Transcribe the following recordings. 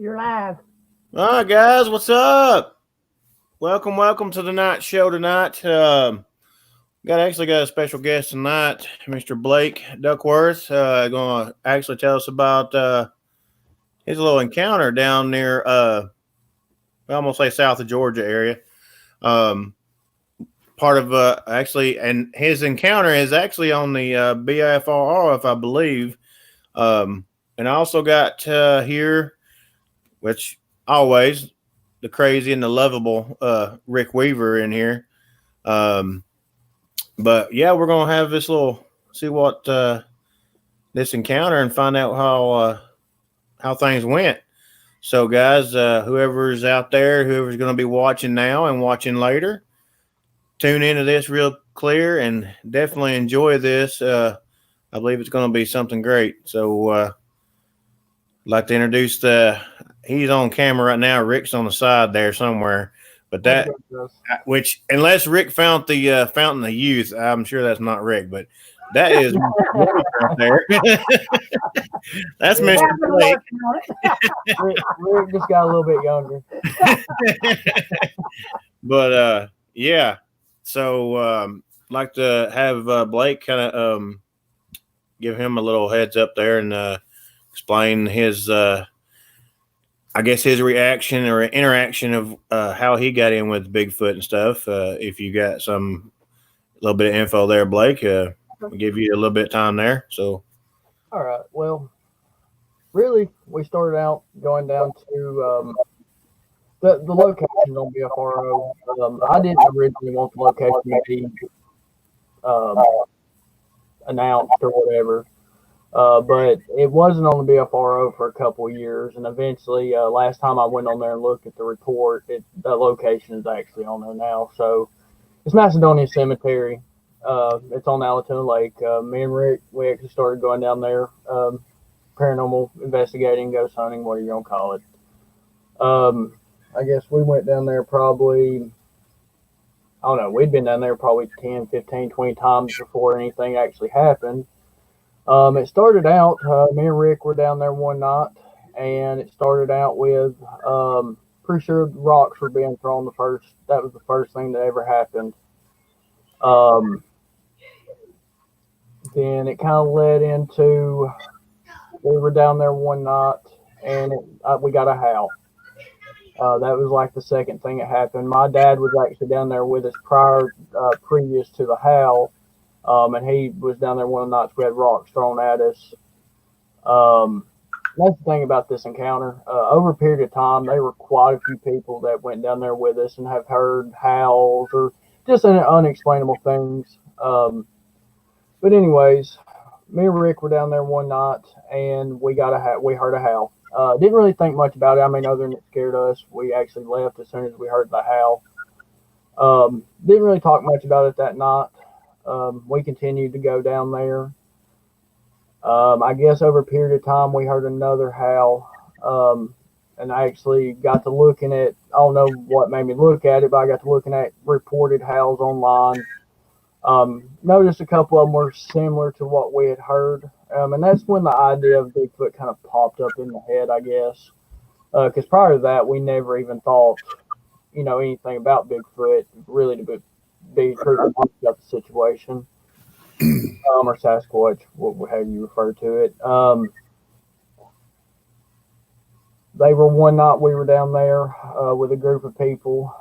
You're live. All right, guys, what's up? Welcome to the night show tonight. Got a special guest tonight, Mr. Blake Duckworth. Going to actually tell us about his little encounter down near, I almost say south of Georgia area. Part of and his encounter is actually on the BFRF, I believe. And I also got here, which always the crazy and the lovable Rick Weaver in here. But yeah, we're gonna have this little see what this encounter and find out how things went. So guys, whoever's out there, whoever's gonna be watching now and watching later, tune into this real clear and definitely enjoy this. I believe it's gonna be something great. So I'd like to introduce he's on camera right now. Rick's on the side there somewhere. But which, unless Rick found the Fountain of Youth, I'm sure that's not Rick, but that is right there. That's Mr. Blake. Rick just got a little bit younger. But yeah, so like to have Blake kind of give him a little heads up there and explain his I guess his reaction or interaction of how he got in with Bigfoot and stuff. If you got a little bit of info there, Blake, we'll give you a little bit of time there. So, all right. Well, really, we started out going down to the location on BFRO. I didn't originally want the location to be announced or whatever. But it wasn't on the BFRO for a couple of years, and eventually, last time I went on there and looked at the report, that location is actually on there now. So it's Macedonia Cemetery. It's on Allatoona Lake. Me and Rick, we actually started going down there, paranormal investigating, ghost hunting, what are you gonna call it? I guess we went down there probably, I don't know, we'd been down there probably 10, 15, 20 times before anything actually happened. It started out, me and Rick were down there one night, and it started out with, pretty sure rocks were being thrown that was the first thing that ever happened. Then it kind of led into, we were down there one night, and we got a howl. That was like the second thing that happened. My dad was actually down there with us previous to the howl. And he was down there one of the nights we had rocks thrown at us. That's the thing about this encounter. Over a period of time, there were quite a few people that went down there with us and have heard howls or just unexplainable things. But anyways, me and Rick were down there one night, and we heard a howl. Didn't really think much about it. I mean, other than it scared us, we actually left as soon as we heard the howl. Didn't really talk much about it that night. We continued to go down there. I guess over a period of time, we heard another howl. And I actually got to looking at, I don't know what made me look at it, but I got to looking at reported howls online. Noticed a couple of them were similar to what we had heard. And that's when the idea of Bigfoot kind of popped up in the head, I guess. Because prior to that, we never even thought, anything about Bigfoot really to be true about the situation, or Sasquatch, however you refer to it. They were one night we were down there with a group of people.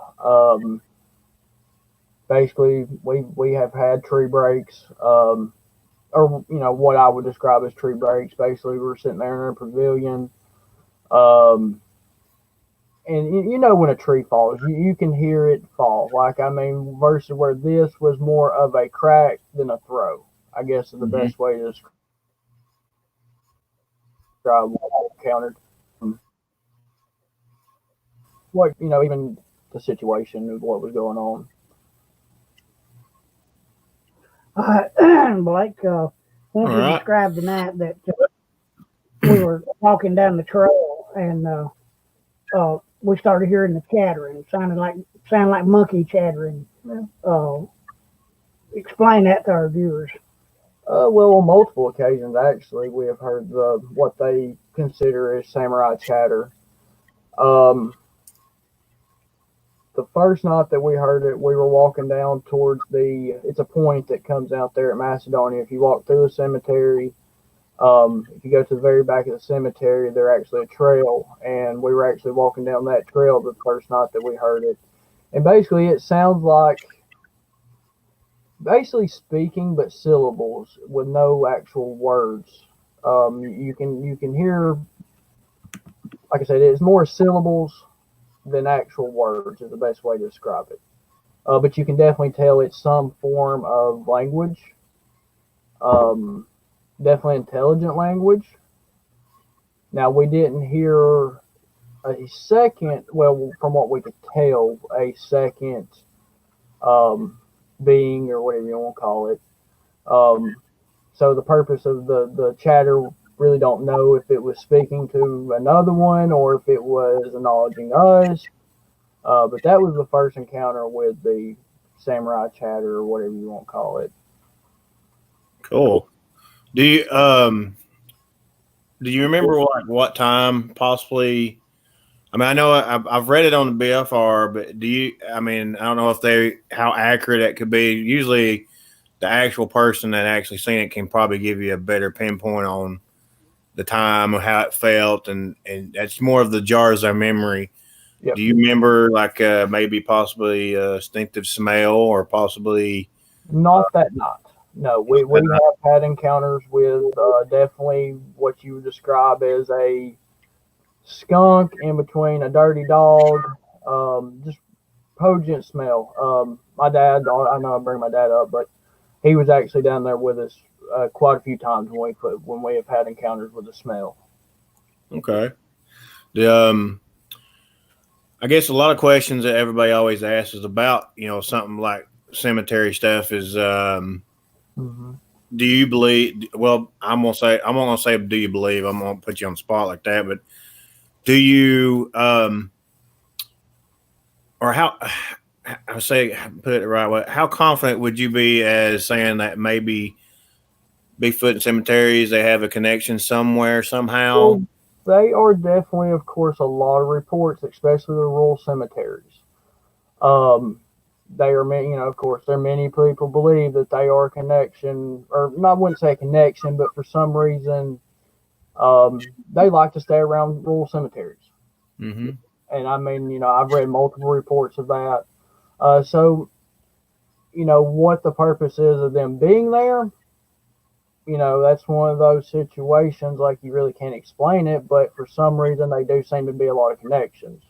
Basically, we have had tree breaks, or what I would describe as tree breaks. Basically, we were sitting there in a pavilion. And when a tree falls, you can hear it fall. Versus where this was more of a crack than a throw, I guess is the best way to describe what I encountered. Even the situation of what was going on. Blake, once you described the night that we were walking down the trail and we started hearing the chattering. It sounded like monkey chattering. Explain that to our viewers. Well, on multiple occasions, actually, we have heard what they consider as samurai chatter. Um, the first night that we heard it, we were walking down towards it's a point that comes out there at Macedonia. If you walk through the cemetery, if you go to the very back of the cemetery, there's actually a trail, and we were actually walking down that trail the first night that we heard it. And basically, it sounds like basically speaking, but syllables with no actual words. You can hear, like I said, it's more syllables than actual words is the best way to describe it. But you can definitely tell it's some form of language. Definitely intelligent language. Now, we didn't hear a second, well, from what we could tell, a second being or whatever you want to call it. So the purpose of the chatter, really don't know if it was speaking to another one or if it was acknowledging us. But that was the first encounter with the samurai chatter or whatever you want to call it. Cool. Do you remember what time possibly? I mean, I know I've read it on the BFR, but do you? I mean, I don't know how accurate it could be. Usually, the actual person that actually seen it can probably give you a better pinpoint on the time or how it felt, and that's more of the jars of memory. Yep. Do you remember maybe possibly a distinctive smell or possibly? Not that night. No, we have had encounters with definitely what you would describe as a skunk in between a dirty dog, just pungent smell. My dad, I know I bring my dad up, but he was actually down there with us quite a few times when we have had encounters with the smell. Okay. I guess a lot of questions that everybody always asks is about, something like cemetery stuff is, do you believe, well, I'm not going to say, do you believe, I'm going to put you on the spot like that, but do you, or how, I say, put it the right way, how confident would you be as saying that maybe Bigfoot and cemeteries, they have a connection somewhere, somehow? Well, they are definitely, of course, a lot of reports, especially the rural cemeteries. They are many, of course, there are many people believe that they are a connection, or I wouldn't say a connection, but for some reason, they like to stay around rural cemeteries. Mm-hmm. And I mean, I've read multiple reports of that. So, what the purpose is of them being there, that's one of those situations like you really can't explain it, but for some reason they do seem to be a lot of connections.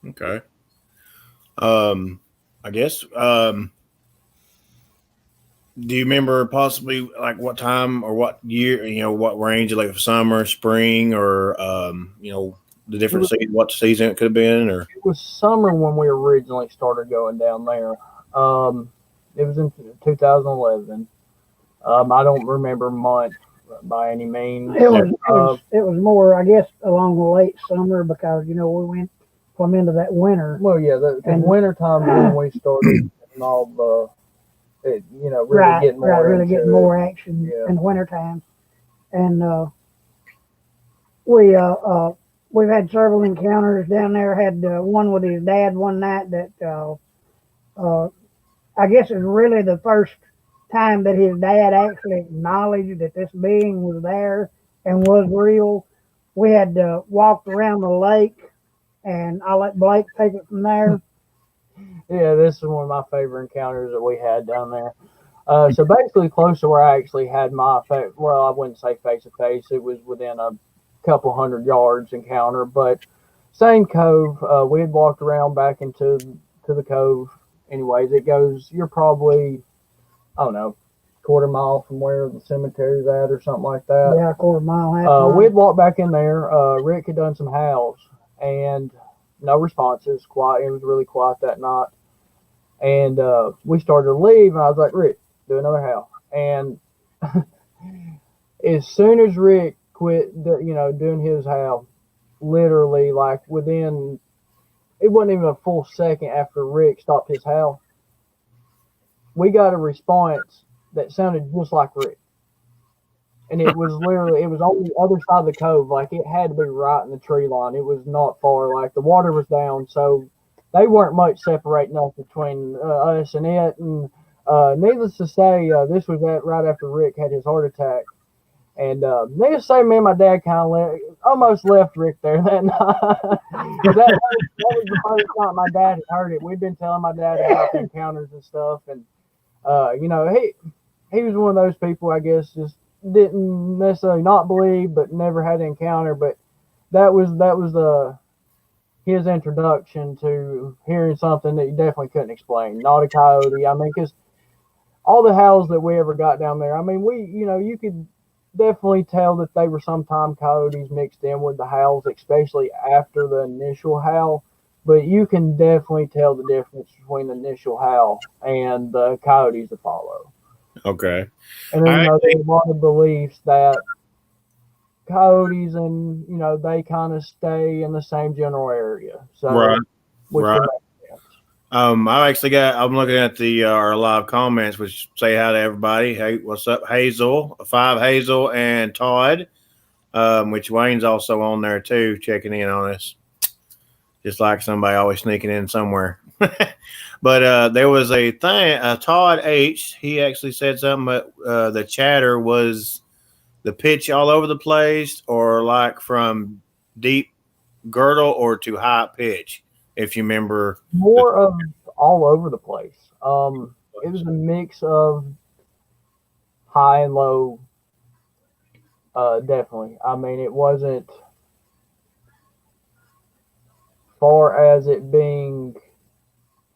Okay. I guess, do you remember possibly like what time or what year, what range, like summer, spring, or, the different season, what season it could have been, or? It was summer when we originally started going down there. It was in 2011. I don't remember month by any means. It was more, I guess, along the late summer because, we went from into that winter. Well, yeah, the winter time when we started and all really getting more action yeah. in the winter time. And we've had several encounters down there. Had one with his dad one night that I guess is really the first time that his dad actually acknowledged that this being was there and was real. We had walked around the lake, and I'll let Blake take it from there. Yeah, this is one of my favorite encounters that we had down there. So basically close to where I actually had I wouldn't say face-to-face. It was within a couple 100 yards encounter, but same cove. We had walked around back into the cove. Anyways, you're probably, I don't know, quarter mile from where the cemetery's at or something like that. Yeah, quarter mile, half mile. We'd walked back in there. Rick had done some howls and no responses. Quiet. It was really quiet that night. And we started to leave, and I was like, Rick, do another howl. And as soon as Rick quit, doing his howl, literally like within, it wasn't even a full second after Rick stopped his howl, we got a response that sounded just like Rick. and it was on the other side of the cove. Like it had to be right in the tree line. It was not far. Like the water was down, so they weren't much separating us between us and it. And needless to say, this was right after Rick had his heart attack. And needless to say, me and my dad kind of almost left Rick there that night. that was the first time my dad had heard it. We'd been telling my dad about the encounters and stuff, and he was one of those people, I guess, just didn't necessarily not believe, but never had an encounter. But that was his introduction to hearing something that you definitely couldn't explain. Not a coyote. I mean, because all the howls that we ever got down there, I mean, you could definitely tell that they were sometime coyotes mixed in with the howls, especially after the initial howl. But you can definitely tell the difference between the initial howl and the coyotes that follow. Okay. And then, there's a lot of beliefs that coyotes and, they kind of stay in the same general area. So, right. Right. I'm looking at our live comments, which say hi to everybody. Hey, what's up, Hazel, 5 Hazel, and Todd, which Wayne's also on there too, checking in on us. Just like somebody always sneaking in somewhere. But there was a thing, Todd H, he actually said something about the chatter was the pitch all over the place or like from deep girdle or to high pitch, if you remember. More of all over the place. It was a mix of high and low, definitely. I mean, it wasn't far as it being,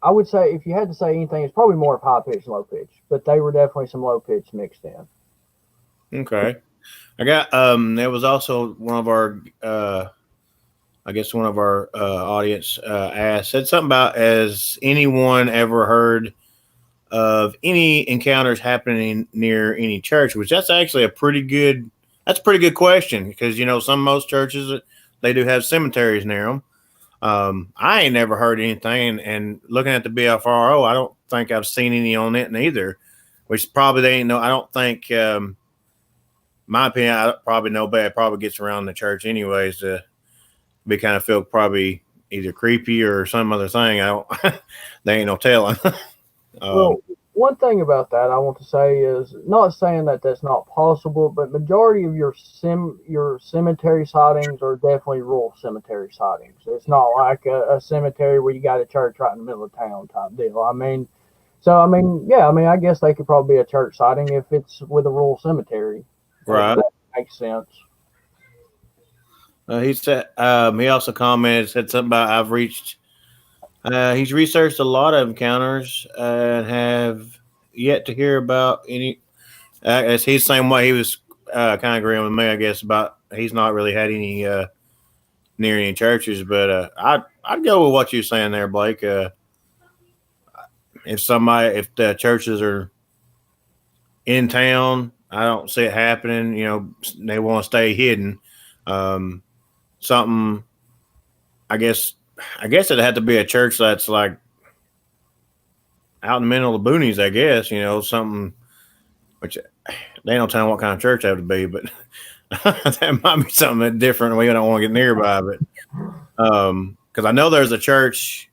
I would say if you had to say anything, it's probably more of high pitch and low pitch, but they were definitely some low pitch mixed in. Okay. I got, there was also one of our, audience said something about, has anyone ever heard of any encounters happening near any church? Which that's actually a pretty good question because, most churches, they do have cemeteries near them. I ain't never heard anything, and looking at the BFRO, I don't think I've seen any on it neither, which probably they ain't no, I don't think, my opinion, I probably nobody probably gets around the church anyways to be kind of feel probably either creepy or some other thing. I don't, they ain't no telling. Well, one thing about that I want to say is not saying that that's not possible, but majority of your cemetery sightings are definitely rural cemetery sightings. It's not like a cemetery where you got a church right in the middle of town type deal. I guess they could probably be a church sighting if it's with a rural cemetery. Right. That makes sense. He said, he also commented, said something about he's researched a lot of encounters and have yet to hear about any. As he's the same way, he was kind of agreeing with me, I guess, about he's not really had any near any churches. But I'd go with what you're saying there, Blake. If the churches are in town, I don't see it happening. They want to stay hidden. Something, I guess it'd have to be a church that's like out in the middle of the boonies, I guess, something which they don't tell them what kind of church that would be, but that might be something different. We don't want to get nearby, but because I know there's a church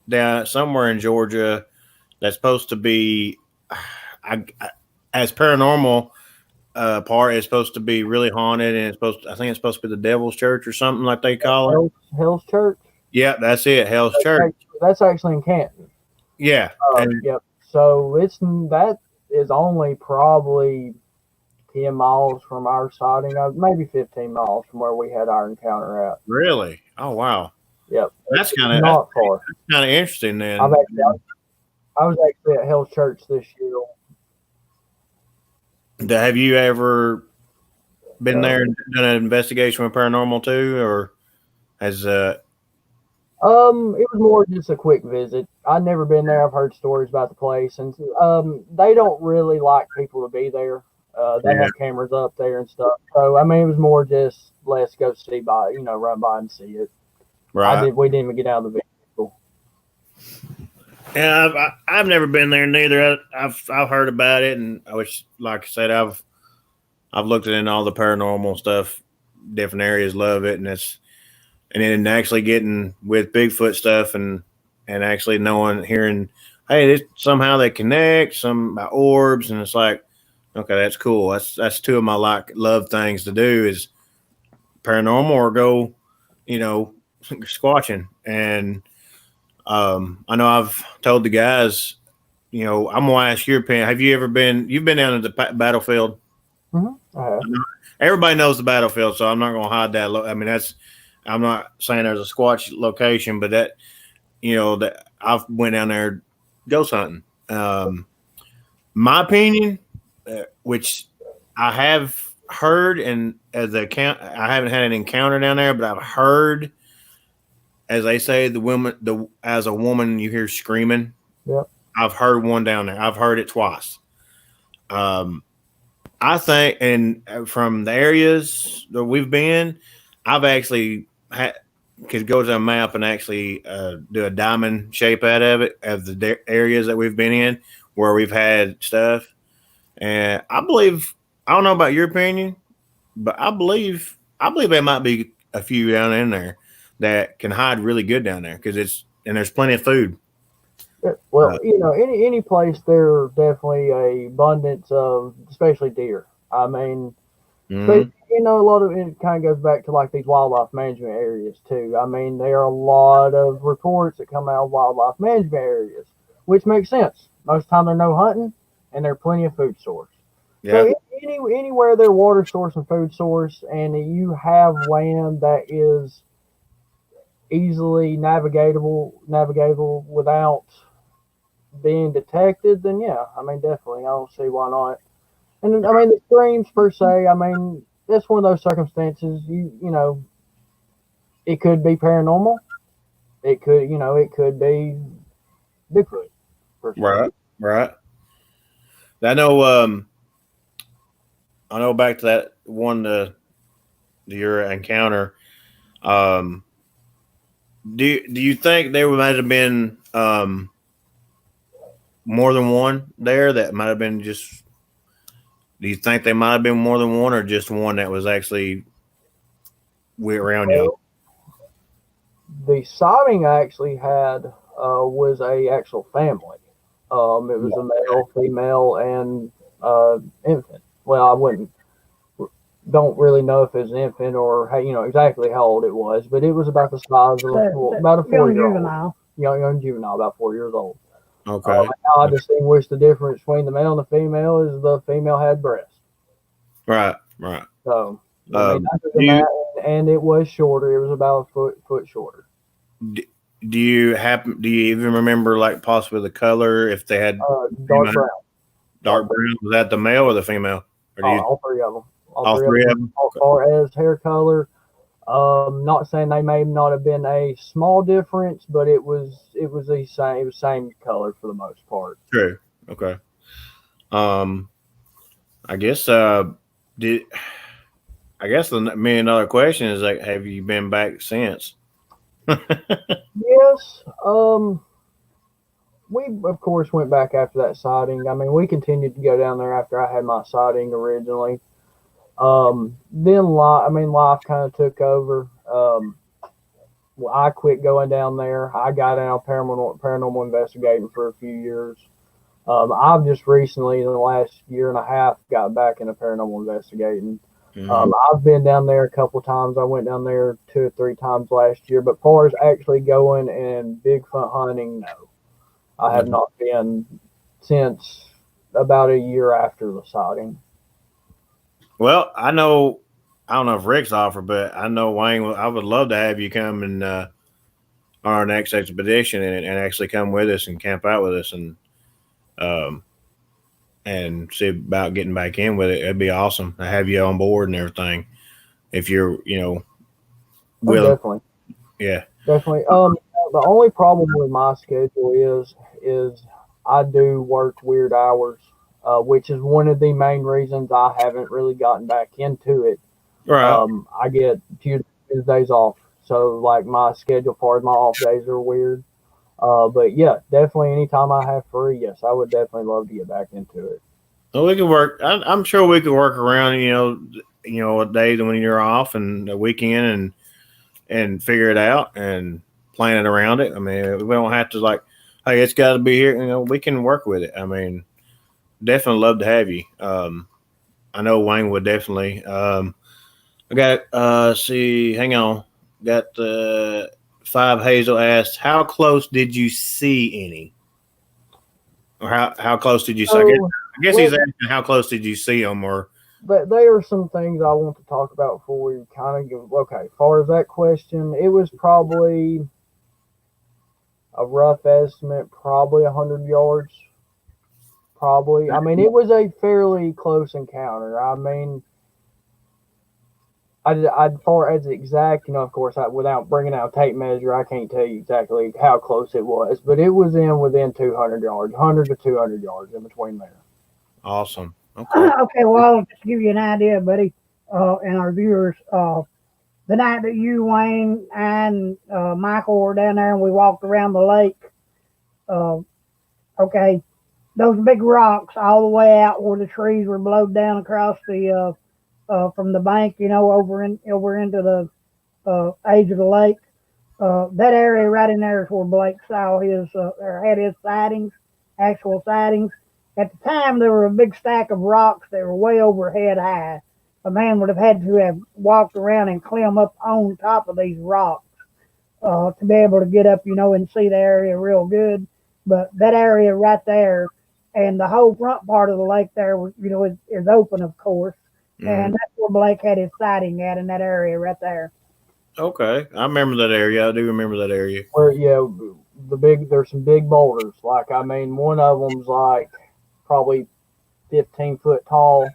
down somewhere in Georgia that's supposed to be, as paranormal part is supposed to be really haunted, and I think it's supposed to be the Devil's Church or something like they call it. Hell's Church. Yeah, that's it. Hell's Church. That's actually in Canton. Yeah. Yep. So that is only probably 10 miles from our sighting, maybe 15 miles from where we had our encounter at. Really? Oh wow. Yep. That's kind of not far. That's kind of interesting then. I was actually at Hell's Church this year. Have you ever been there and done an investigation with paranormal too, or has it was more just a quick visit. I'd never been there. I've heard stories about the place, and they don't really like people to be there. They have cameras up there and stuff. So it was more just let's go see run by and see it. Right. We didn't even get out of the vehicle. Yeah, I've never been there neither. I've heard about it, and I wish, like I said, I've I've looked at all the paranormal stuff. Different areas love it, and then actually getting with Bigfoot stuff and actually hearing, hey, somehow they connect, some by orbs, and it's like, okay, that's cool. That's two of my love things to do is paranormal or go, squatching. And I know I've told the guys, I'm gonna ask your opinion. Have you ever been? You've been down at the battlefield. Mm-hmm. Everybody knows the battlefield, so I'm not gonna hide that. I mean, I'm not saying there's a squatch location, but that that I've went down there ghost hunting. My opinion, which I have heard, and as I haven't had an encounter down there, but I've heard, as they say, as a woman you hear screaming. Yep. I've heard one down there. I've heard it twice. I think, and from the areas that we've been, I've actually could go to a map and actually do a diamond shape out of it, of the areas that we've been in where we've had stuff. And I don't know about your opinion, but I believe there might be a few down in there that can hide really good down there because there's plenty of food. Well, any place there definitely a abundance of, especially deer. I mean, but a lot of it kind of goes back to like these wildlife management areas too. I mean, there are a lot of reports that come out of wildlife management areas, which makes sense. Most of the time, they're no hunting, and there are plenty of food source. Yeah. So anywhere there's water source and food source, and you have land that is easily navigatable without being detected, then yeah, I mean, definitely, I don't see why not. And I mean, the screams per se, I mean, that's one of those circumstances. It could be paranormal. It could be Bigfoot. Per se. Right. I know back to that one to your encounter. Do you think there might have been more than one there that might have been just? Do you think they might have been more than one, or just one that was actually around you? The sighting I actually had was a actual family. It was a male, female, and infant. Well, don't really know if it was an infant or exactly how old it was, but it was about the size of about a 4-year-old. Young juvenile, about 4 years old. Okay. How I distinguish the difference between the male and the female is the female had breasts. Right. So, and it was shorter. It was about a foot shorter. Do you even remember, like, possibly the color, if they had dark brown? Dark brown. Was that the male or the female? Or all three of them. All three of them. As far as hair color, not saying they may not have been a small difference, but it was the same. It was same color for the most part. True. Okay. I guess the $1,000,000 question is, like, have you been back since? Yes. We of course went back after that sighting. I mean, we continued to go down there after I had my sighting originally. Then life kind of took over. I quit going down there. I got out paranormal investigating for a few years. I've just recently, in the last year and a half, got back into paranormal investigating. I've been down there a couple of times. I went down there 2 or 3 times last year, but far as actually going and Bigfoot hunting, no. I have not been since about a year after the sighting. Well, I don't know if Rick's offered, but I know Wayne, I would love to have you come and on our next expedition and actually come with us and camp out with us and see about getting back in with it. It'd be awesome to have you on board and everything. If you're, willing. Oh, definitely. Yeah. Definitely. The only problem with my schedule is I do work weird hours, which is one of the main reasons I haven't really gotten back into it. Right. I get Tuesdays off, so like my schedule for my off days are weird. But yeah, definitely anytime I have free, yes, I would definitely love to get back into it. Well, we could work. I'm sure we could work around. A day when you're off and a weekend, and figure it out and plan it around it. I mean, we don't have to like, hey, it's got to be here. We can work with it. I mean, definitely love to have you. I know Wayne would definitely. I got see, hang on. Got Five Hazel asked, how close did you see any? Or how close did you see? I guess he's asking how close did you see them, or there are some things I want to talk about before we kind of give. Okay, as far as that question, it was probably a rough estimate, probably 100 yards. Probably. I mean, it was a fairly close encounter. I mean, as far as exact, of course, without bringing out a tape measure, I can't tell you exactly how close it was, but it was within 200 yards, 100 to 200 yards in between there. Awesome. Okay. Okay. Well, I'll just give you an idea, buddy, and our viewers. The night that you, Wayne, and Michael were down there and we walked around the lake, okay, those big rocks all the way out where the trees were blowed down across the from the bank, over into the edge of the lake. That area right in there is where Blake saw or had his sightings, actual sightings. At the time, there were a big stack of rocks that were way overhead high. A man would have had to have walked around and climb up on top of these rocks to be able to get up, and see the area real good. But that area right there and the whole front part of the lake there, is open, of course. Mm-hmm. And that's where Blake had his sighting at, in that area right there. Okay. I remember that area. I do remember that area. Where, there's some big boulders. Like, I mean, one of them's like probably 15 foot tall,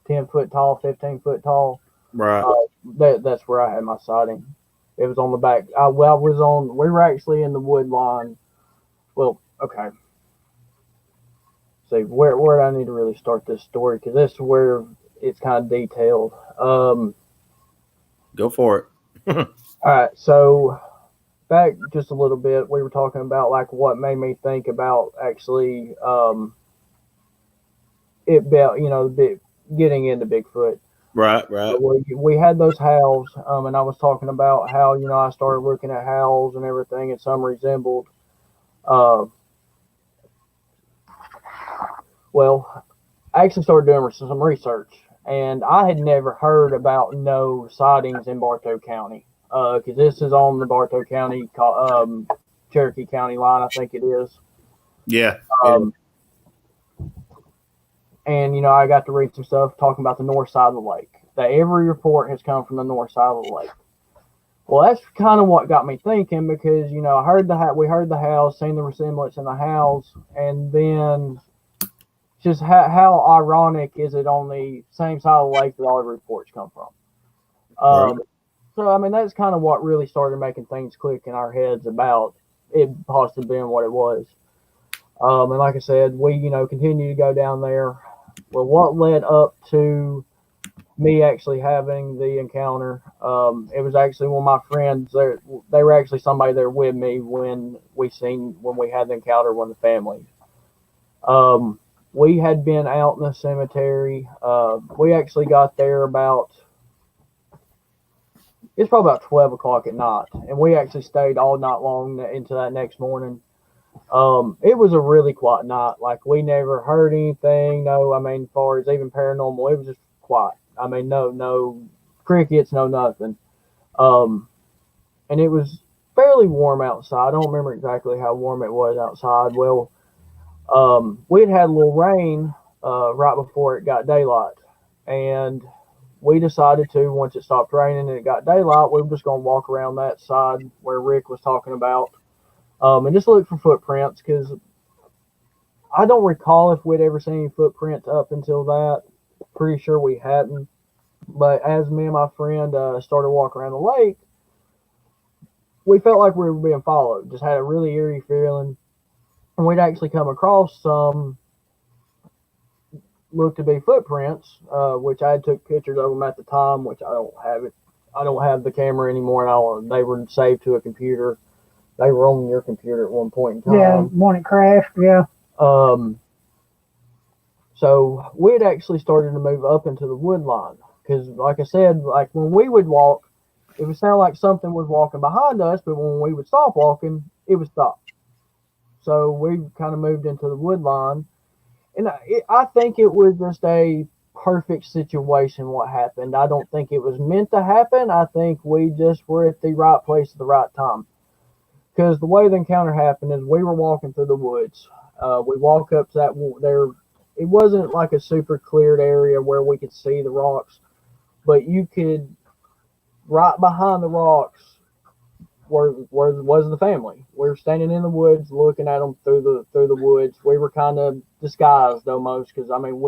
10 foot tall, 15 foot tall. Right. That's where I had my sighting. It was on the back. We were actually in the wood line. Well, okay. See, where do I need to really start this story? Because this is where it's kind of detailed. Go for it. All right. So back just a little bit, we were talking about like what made me think about actually getting into Bigfoot. Right. We had those howls, and I was talking about how I started looking at howls and everything, and some resembled. Well, I actually started doing some research, and I had never heard about no sightings in Bartow County, because this is on the Bartow County, Cherokee County line, I think it is. Yeah. And, I got to read some stuff talking about the north side of the lake. That every report has come from the north side of the lake. Well, that's kind of what got me thinking, because, we heard the howls, seen the resemblance in the howls, and then just how ironic is it on the same side of the lake that all the reports come from. Right. So, I mean, that's kind of what really started making things click in our heads about it possibly being what it was. And like I said, we, continue to go down there. Well, what led up to me actually having the encounter, it was actually one of my friends. They were actually somebody there with me when we had the encounter with the family. We had been out in the cemetery. We actually got there it's probably about 12 o'clock at night, and we actually stayed all night long into that next morning. It was a really quiet night. Like, we never heard anything. No, I mean, as far as even paranormal, it was just quiet. I mean, no crickets, no nothing. And it was fairly warm outside. I don't remember exactly how warm it was outside. Well, we had a little rain right before it got daylight, and we decided to, once it stopped raining and it got daylight, we were just going to walk around that side where Rick was talking about, and just look for footprints, because I don't recall if we'd ever seen any footprints up until that. Pretty sure we hadn't. But as me and my friend started walking around the lake, we felt like we were being followed. Just had a really eerie feeling. And we'd actually come across some looked to be footprints, which I took pictures of them at the time, which I don't have it. I don't have the camera anymore, and they were saved to a computer. They were on your computer at one point in time. Yeah, when it crashed, yeah. So we had actually started to move up into the wood line because, like I said, like when we would walk, it would sound like something was walking behind us, but when we would stop walking, it would stop. So we kind of moved into the wood line, and I think it was just a perfect situation what happened. I don't think it was meant to happen. I think we just were at the right place at the right time. Because the way the encounter happened is we were walking through the woods. We walk up to that there. It wasn't like a super cleared area where we could see the rocks, but you could right behind the rocks where was the family. We were standing in the woods looking at them through the woods. We were kind of disguised almost because I mean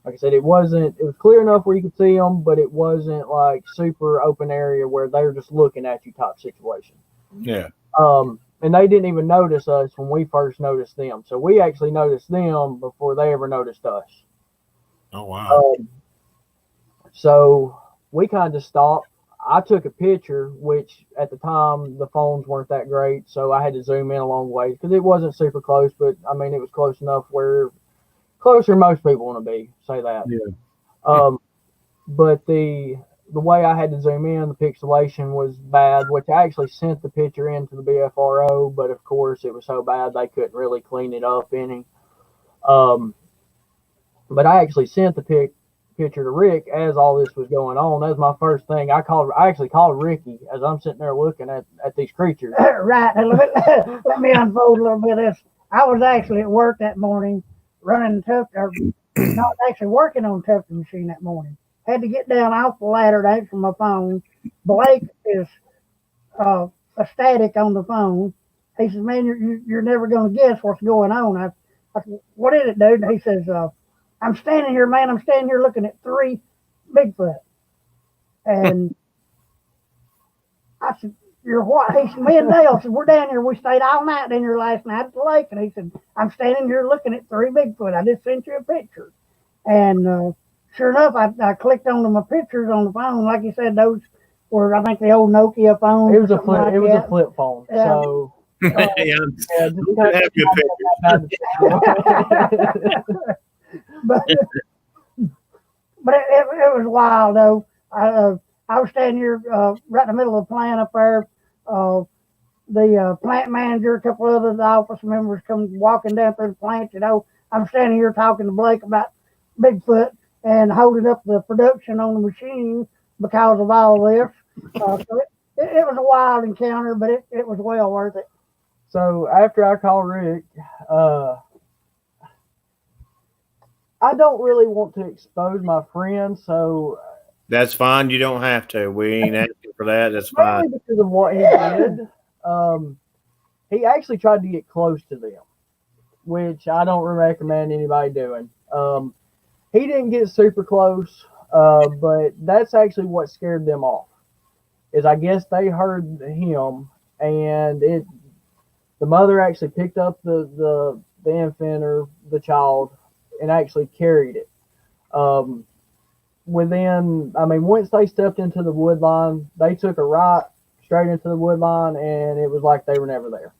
like I said, it was clear enough where you could see them, but it wasn't like super open area where they're just looking at you type situation. Yeah. And they didn't even notice us when we first noticed them. So we actually noticed them before they ever noticed us. Oh, wow. So we kind of stopped. I took a picture, which at the time the phones weren't that great, so I had to zoom in a long way because it wasn't super close, but I mean it was close enough where closer than most people want to be. Say that. Yeah. But the way I had to zoom in, the pixelation was bad, which I actually sent the picture into the BFRO, but of course it was so bad they couldn't really clean it up any. But I actually sent the picture to Rick as all this was going on. That was my first thing. I actually called Ricky as I'm sitting there looking at these creatures. Right. Let me unfold a little bit of this. I was actually at work that morning running not actually working on tufting machine that morning. Had to get down off the ladder to answer my phone. Blake is ecstatic on the phone. He says, "Man, you're never going to guess what's going on." I said, "What is it, dude?" And he says, "I'm standing here, man. I'm standing here looking at 3 Bigfoot." And I said, "You're what?" He said, "Me and Dale said, we're down here. We stayed all night down here last night at the lake." And he said, "I'm standing here looking at 3 Bigfoot. I just sent you a picture." And sure enough, I clicked onto my pictures on the phone. Like you said, those were, I think, the old Nokia phones. It was a flip phone. So Yeah. but it was wild though. I was standing here right in the middle of the plant up there. The plant manager, a couple of other office members come walking down through the plant. I'm standing here talking to Blake about Bigfoot and holding up the production on the machine because of all this. So it was a wild encounter, but it was well worth it. So after I called Rick, I don't really want to expose my friend, so that's fine. You don't have to. We ain't asking for that. That's fine. Because of what he did, he actually tried to get close to them, which I don't recommend anybody doing. He didn't get super close, but that's actually what scared them off. Is I guess they heard him, and the mother actually picked up the infant or the child and actually carried it. Once they stepped into the wood line, they took a right straight into the wood line, and it was like they were never there.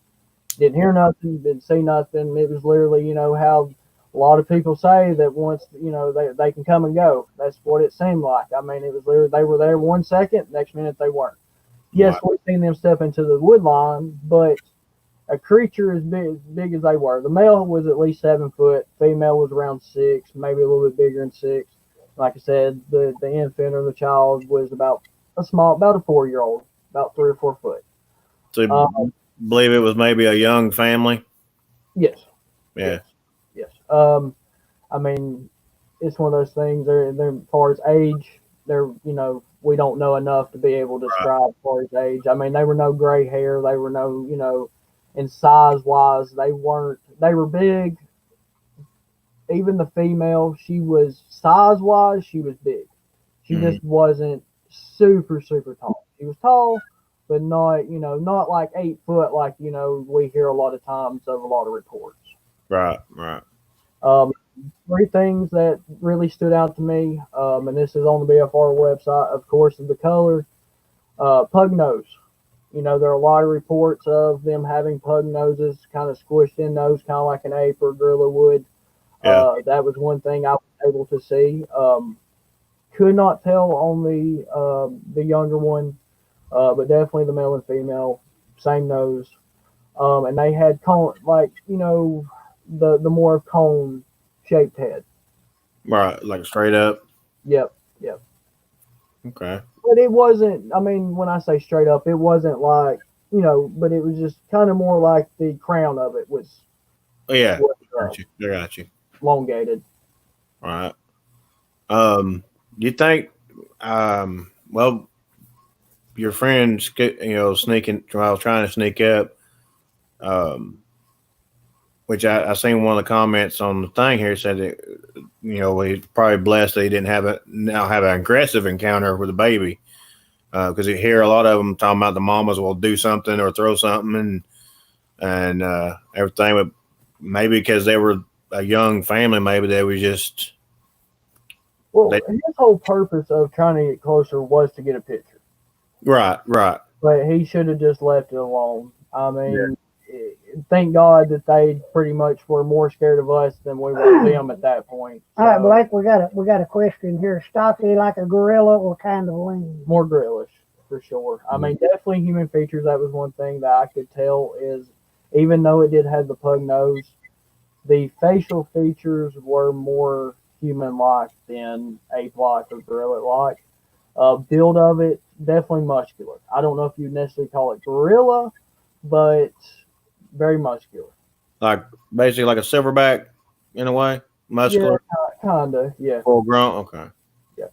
Didn't hear nothing, didn't see nothing. It was literally, how a lot of people say that once, they can come and go. That's what it seemed like. It was literally, they were there 1 second, next minute they weren't. Yes, we've seen them step into the wood line, but a creature as big as they were. The male was at least 7 foot. Female was around 6, maybe a little bit bigger than 6. Like I said, the infant or the child was about a 4-year-old, about 3 or 4 foot. So you believe it was maybe a young family? Yes. Yeah. Yes. It's one of those things. They're as far as age, we don't know enough to be able to describe as far as age. They were no gray hair. They were no, and size wise, they weren't. They were big. Even the female, she was size wise, she was big. She just wasn't super, super tall. She was tall, but not like 8 foot like, we hear a lot of times of a lot of reports. Right. 3 things that really stood out to me, and this is on the BFR website, of course, is the color. Pug nose. There are a lot of reports of them having pug noses, kind of squished in nose, kind of like an ape or gorilla would. That was one thing I was able to see. Could not tell on the younger one, but definitely the male and female, same nose. And they had cone, like, the more cone shaped head. Right, like straight up. Yep, yep. Okay. But it wasn't. I mean, when I say straight up, it wasn't like, but it was just kind of more like the crown of it was. Oh, yeah, was, got you. I got you. Elongated. All right. Do you think? Well, your friend, sneaking while trying to sneak up. Which I seen one of the comments on the thing here said that, he's probably blessed that he didn't have an aggressive encounter with a baby, because you hear a lot of them talking about the mamas will do something or throw something and everything, but maybe because they were a young family, maybe they were just. Well, his whole purpose of trying to get closer was to get a picture. Right. But he should have just left it alone. I mean, thank God that they pretty much were more scared of us than we were them at that point. So, all right, Blake, we got a question here. Stocky like a gorilla or kind of lean? More grillish, for sure. I mean, definitely human features. That was one thing that I could tell is, even though it did have the pug nose, the facial features were more human-like than ape-like or gorilla-like. Build of it, definitely muscular. I don't know if you necessarily call it gorilla, but very muscular. Like basically like a silverback in a way, muscular. Yeah, kinda. Yeah. Full grown. Okay. Yeah.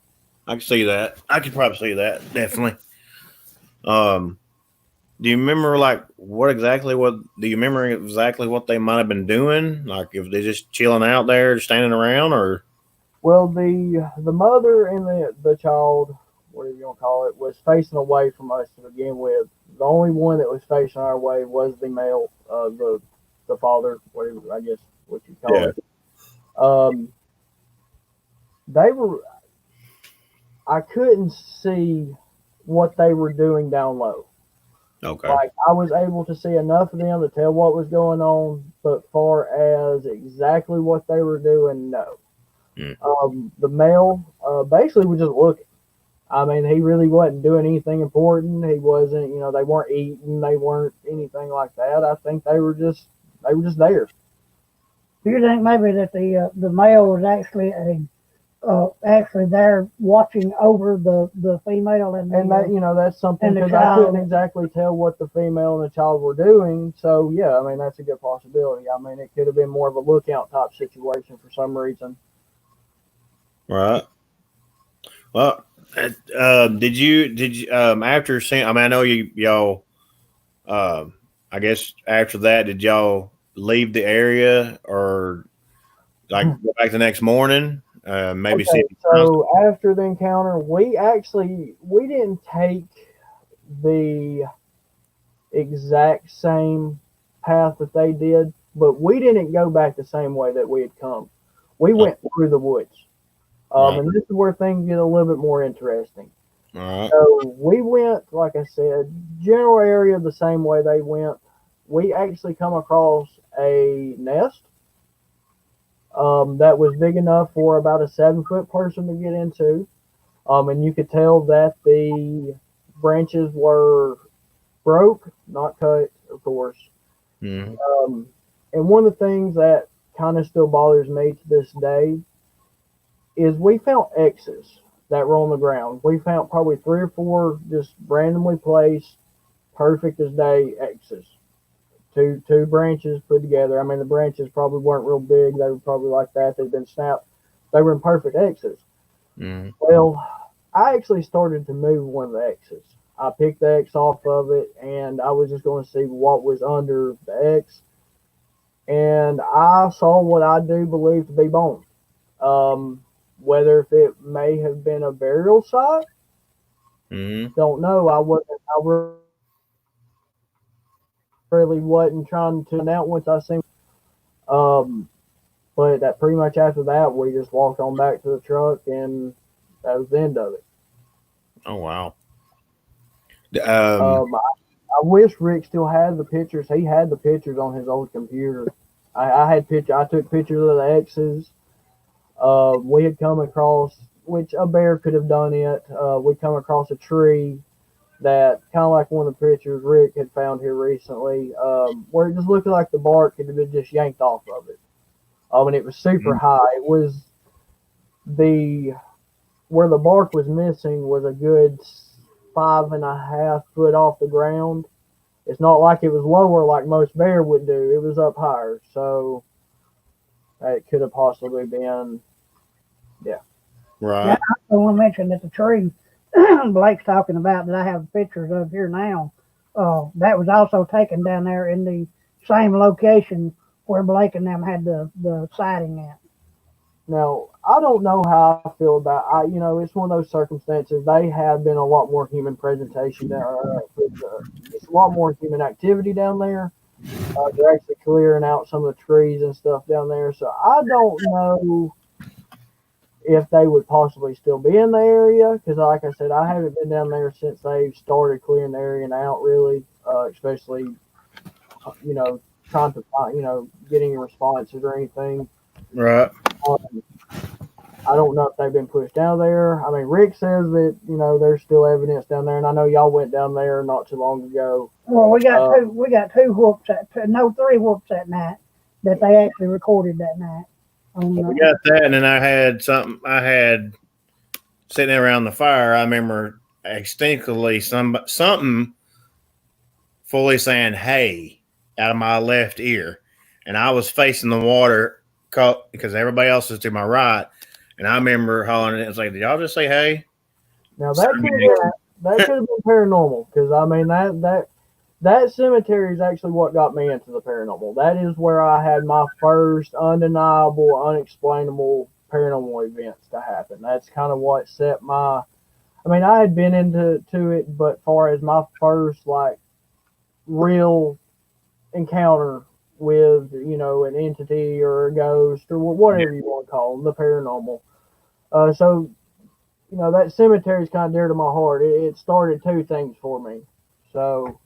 I can see that. I could probably see that definitely. Do you remember do you remember exactly what they might have been doing? Like if they're just chilling out there, standing around, or? Well, the mother and the child, whatever you want to call it, was facing away from us to begin with. The only one that was facing our way was the male, the father, whatever, I guess what you call it. They were. I couldn't see what they were doing down low. Okay. Like, I was able to see enough of them to tell what was going on, but far as exactly what they were doing, no. The male basically was just looking. I mean, he really wasn't doing anything important. He wasn't, they weren't eating, they weren't anything like that. I think they were just there. Do you think maybe that the male was actually there watching over the female and that, that's something, because I couldn't exactly tell what the female and the child were doing. So yeah, I mean, that's a good possibility. I mean, it could have been more of a lookout type situation for some reason. Right. Well, did you after seeing? I mean, I know y'all. I guess after that, did y'all leave the area or like go back the next morning? Maybe okay, see. So after the encounter, we didn't take the exact same path that they did, but we didn't go back the same way that we had come. We went through the woods. And this is where things get a little bit more interesting. All right. So we went, like I said, general area the same way they went. We actually come across a nest that was big enough for about a 7-foot person to get into. And you could tell that the branches were broke, not cut, of course. Mm-hmm. And one of the things that kind of still bothers me to this day is we found X's that were on the ground. We found probably 3 or 4 just randomly placed, perfect as day X's. Two branches put together. I mean, the branches probably weren't real big. They were probably like that. They'd been snapped. They were in perfect X's. Mm-hmm. Well, I actually started to move one of the X's. I picked the X off of it, and I was just going to see what was under the X. And I saw what I do believe to be bone. Whether if it may have been a burial site, don't know. I really wasn't trying to find out once I seen. But that pretty much after that, we just walked on back to the truck, and that was the end of it. Oh wow. I wish Rick still had the pictures. He had the pictures on his old computer. I took pictures of the X's. We had come across, which a bear could have done it. We come across a tree that kind of like one of the pictures Rick had found here recently, where it just looked like the bark had been just yanked off of it. And it was super high. It was where the bark was missing was a good 5.5 foot off the ground. It's not like it was lower like most bear would do. It was up higher, so it could have possibly been, yeah. Right. I want to mention that the tree Blake's talking about that I have pictures of here now. That was also taken down there in the same location where Blake and them had the sighting at. Now, I don't know how I feel about. It's one of those circumstances. They have been a lot more human presentation there. It's a lot more human activity down there. They're actually clearing out some of the trees and stuff down there. So I don't know if they would possibly still be in the area, because like I said, I haven't been down there since they started clearing the area out, really, especially, trying to find, getting responses or anything. Right. I don't know if they've been pushed down there. I mean, Rick says that, there's still evidence down there, and I know y'all went down there not too long ago. Well, we got three whoops that night that they actually recorded that night. We got that, and then I had sitting around the fire. I remember distinctly something fully saying "hey" out of my left ear, and I was facing the water because everybody else was to my right, and I remember hollering. It was like, "Did y'all just say hey?" Now that could have been paranormal, because I mean that cemetery is actually what got me into the paranormal. That is where I had my first undeniable, unexplainable paranormal events to happen. That's kind of what set my. I mean, I had been into it, but far as my first real encounter with an entity or a ghost or whatever you want to call them, the paranormal. So that cemetery is kind of dear to my heart. It started two things for me. So.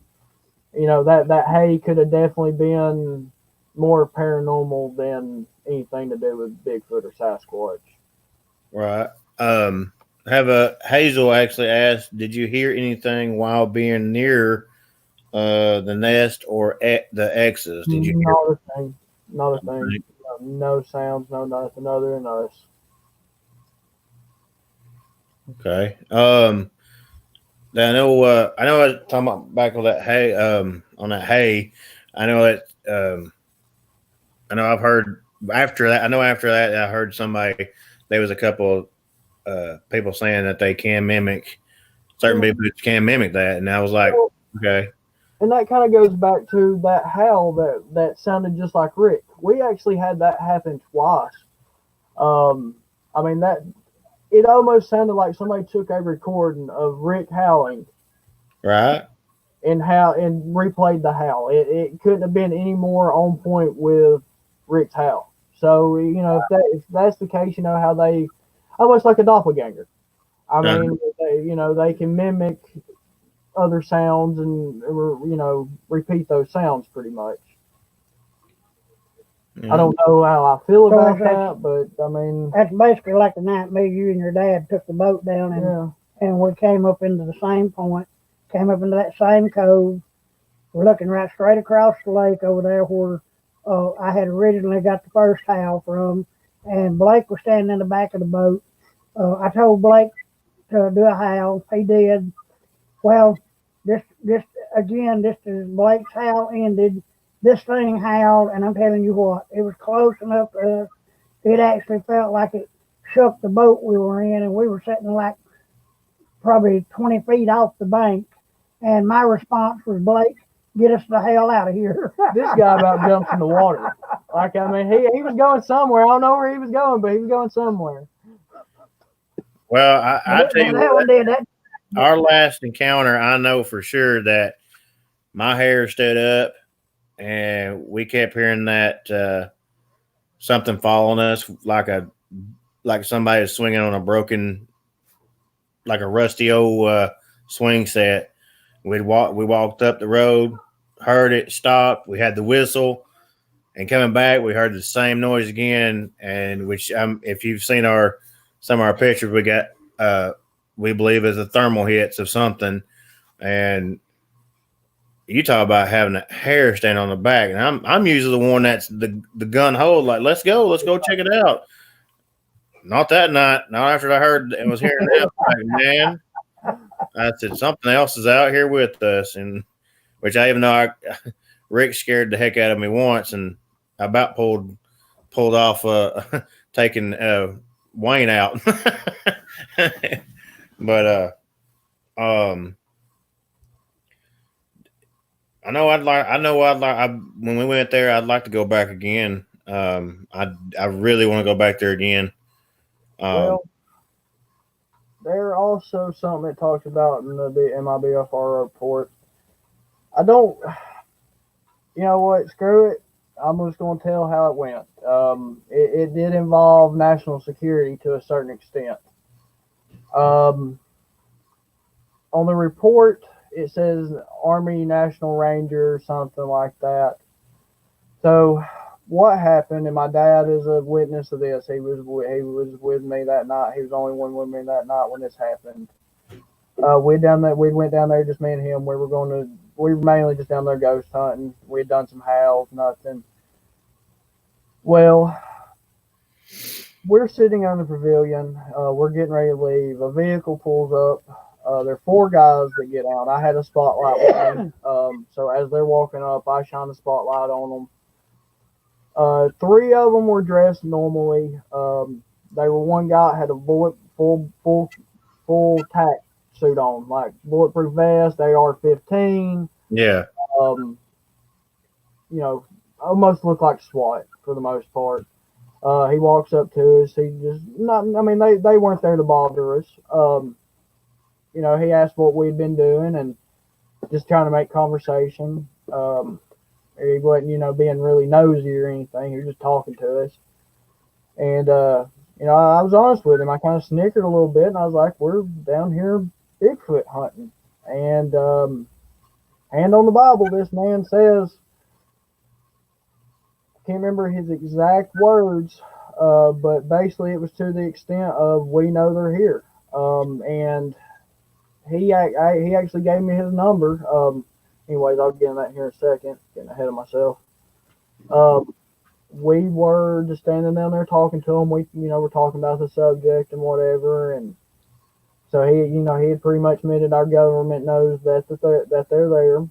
That hay could have definitely been more paranormal than anything to do with Bigfoot or Sasquatch. Right. Hazel actually asked, did you hear anything while being near the nest or the X's? Did you hear? Not a thing. No sounds, no nothing other than us. Okay. I know I was talking about back on that hay, on that hay. I know that, I know I've heard after that, I heard there was a couple of people saying that they can mimic, certain people can mimic that. And I was like, okay. And that kind of goes back to that howl that sounded just like Rick. We actually had that happen twice. I mean, it almost sounded like somebody took a recording of Rick howling, right, and replayed the howl. It couldn't have been any more on point with Rick's howl. So if that's the case, how they almost like a doppelganger. I mean, they can mimic other sounds and repeat those sounds pretty much. I don't know how I feel about that, but I mean, that's basically like the night me, you, and your dad took the boat down, and we came up into the same point, came up into that same cove. We're looking right straight across the lake over there where I had originally got the first howl from, and Blake was standing in the back of the boat. I told Blake to do a howl. He did. Well, just as Blake's howl ended, this thing howled, and I'm telling you what, it was close enough to us. It actually felt like it shook the boat we were in, and we were sitting like probably 20 feet off the bank. And my response was, Blake, get us the hell out of here. This guy about jumped in the water. Like, I mean, he was going somewhere. I don't know where he was going, but he was going somewhere. Well, I tell you what, our last encounter, I know for sure that my hair stood up, and we kept hearing that something following us, like somebody was swinging on a broken, like a rusty old swing set. We walked up the road, heard it, stopped. We had the whistle. And coming back, we heard the same noise again. And which, if you've seen some of our pictures, we got we believe is a thermal hits of something. And you talk about having a hair stand on the back, and I'm usually the one that's the gun hold, like let's go check it out. Not that night. Not after I heard and was hearing that. Like, man, I said something else is out here with us, and which I even know Rick scared the heck out of me once, and I about pulled off taking Wayne out. But when we went there, I'd like to go back again. I really want to go back there again. Well, there also something it talks about in my BFR report. I don't, you know what? Screw it. I'm just going to tell how it went. It did involve national security to a certain extent. On the report, it says Army National Ranger, something like that. So what happened, and my dad is a witness of this. He was with me that night. He was the only one with me that night when this happened. We went down there, just me and him. We were mainly just down there ghost hunting. We had done some howls, nothing. Well, we're sitting on the pavilion. We're getting ready to leave. A vehicle pulls up. There are 4 guys that get out. I had a spotlight with me. So as they're walking up, I shine the spotlight on them. 3 of them were dressed normally. They were one guy had a full tack suit on, like bulletproof vest, AR-15. Yeah. You know, almost looked like SWAT for the most part. He walks up to us. He just they weren't there to bother us. You know, he asked what we'd been doing and just trying to make conversation. He wasn't, being really nosy or anything. He was just talking to us. And, I was honest with him. I kind of snickered a little bit, and I was like, we're down here Bigfoot hunting. And hand on the Bible, this man says, I can't remember his exact words, but basically it was to the extent of, we know they're here. And he actually gave me his number. Anyways, I'll get in that here in a second. Getting ahead of myself. We were just standing down there talking to him. We're talking about the subject and whatever. And so he had pretty much admitted our government knows that they're there.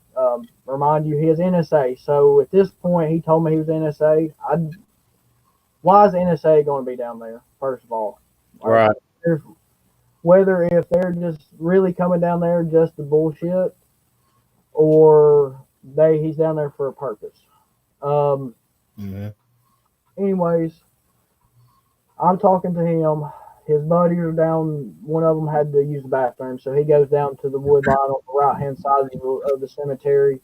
Remind you, he is NSA. So at this point, he told me he was NSA. Why is NSA going to be down there? First of all, right. Whether if they're just really coming down there just to bullshit, or he's down there for a purpose. Anyways, I'm talking to him. His buddies are down. One of them had to use the bathroom, so he goes down to the wood line on the right-hand side of the cemetery.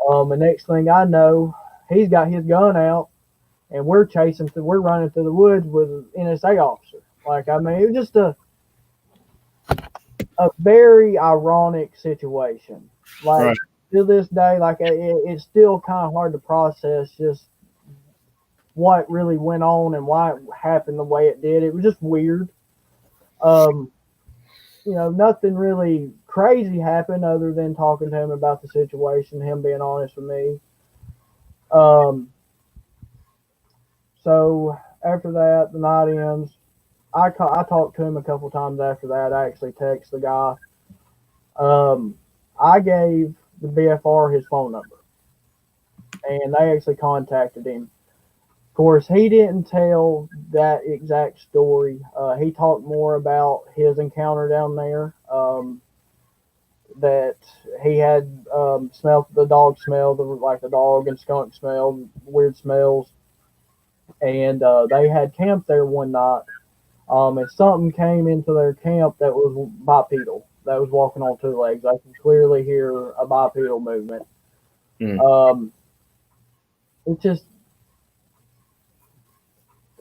The next thing I know, he's got his gun out, and we're running through the woods with an NSA officer. It was just a very ironic situation. Right. To this day, it's still kind of hard to process just what really went on and why it happened the way it did. It was just weird. Nothing really crazy happened other than talking to him about the situation, him being honest with me. So after that, the night ends. I talked to him a couple times after that. I actually texted the guy. I gave the BFR his phone number, and they actually contacted him. Of course, he didn't tell that exact story. He talked more about his encounter down there, that he had smelled the dog smell, the dog and skunk smell, weird smells, and they had camped there one night. And something came into their camp that was bipedal, that was walking on 2 legs. I could clearly hear a bipedal movement. It just,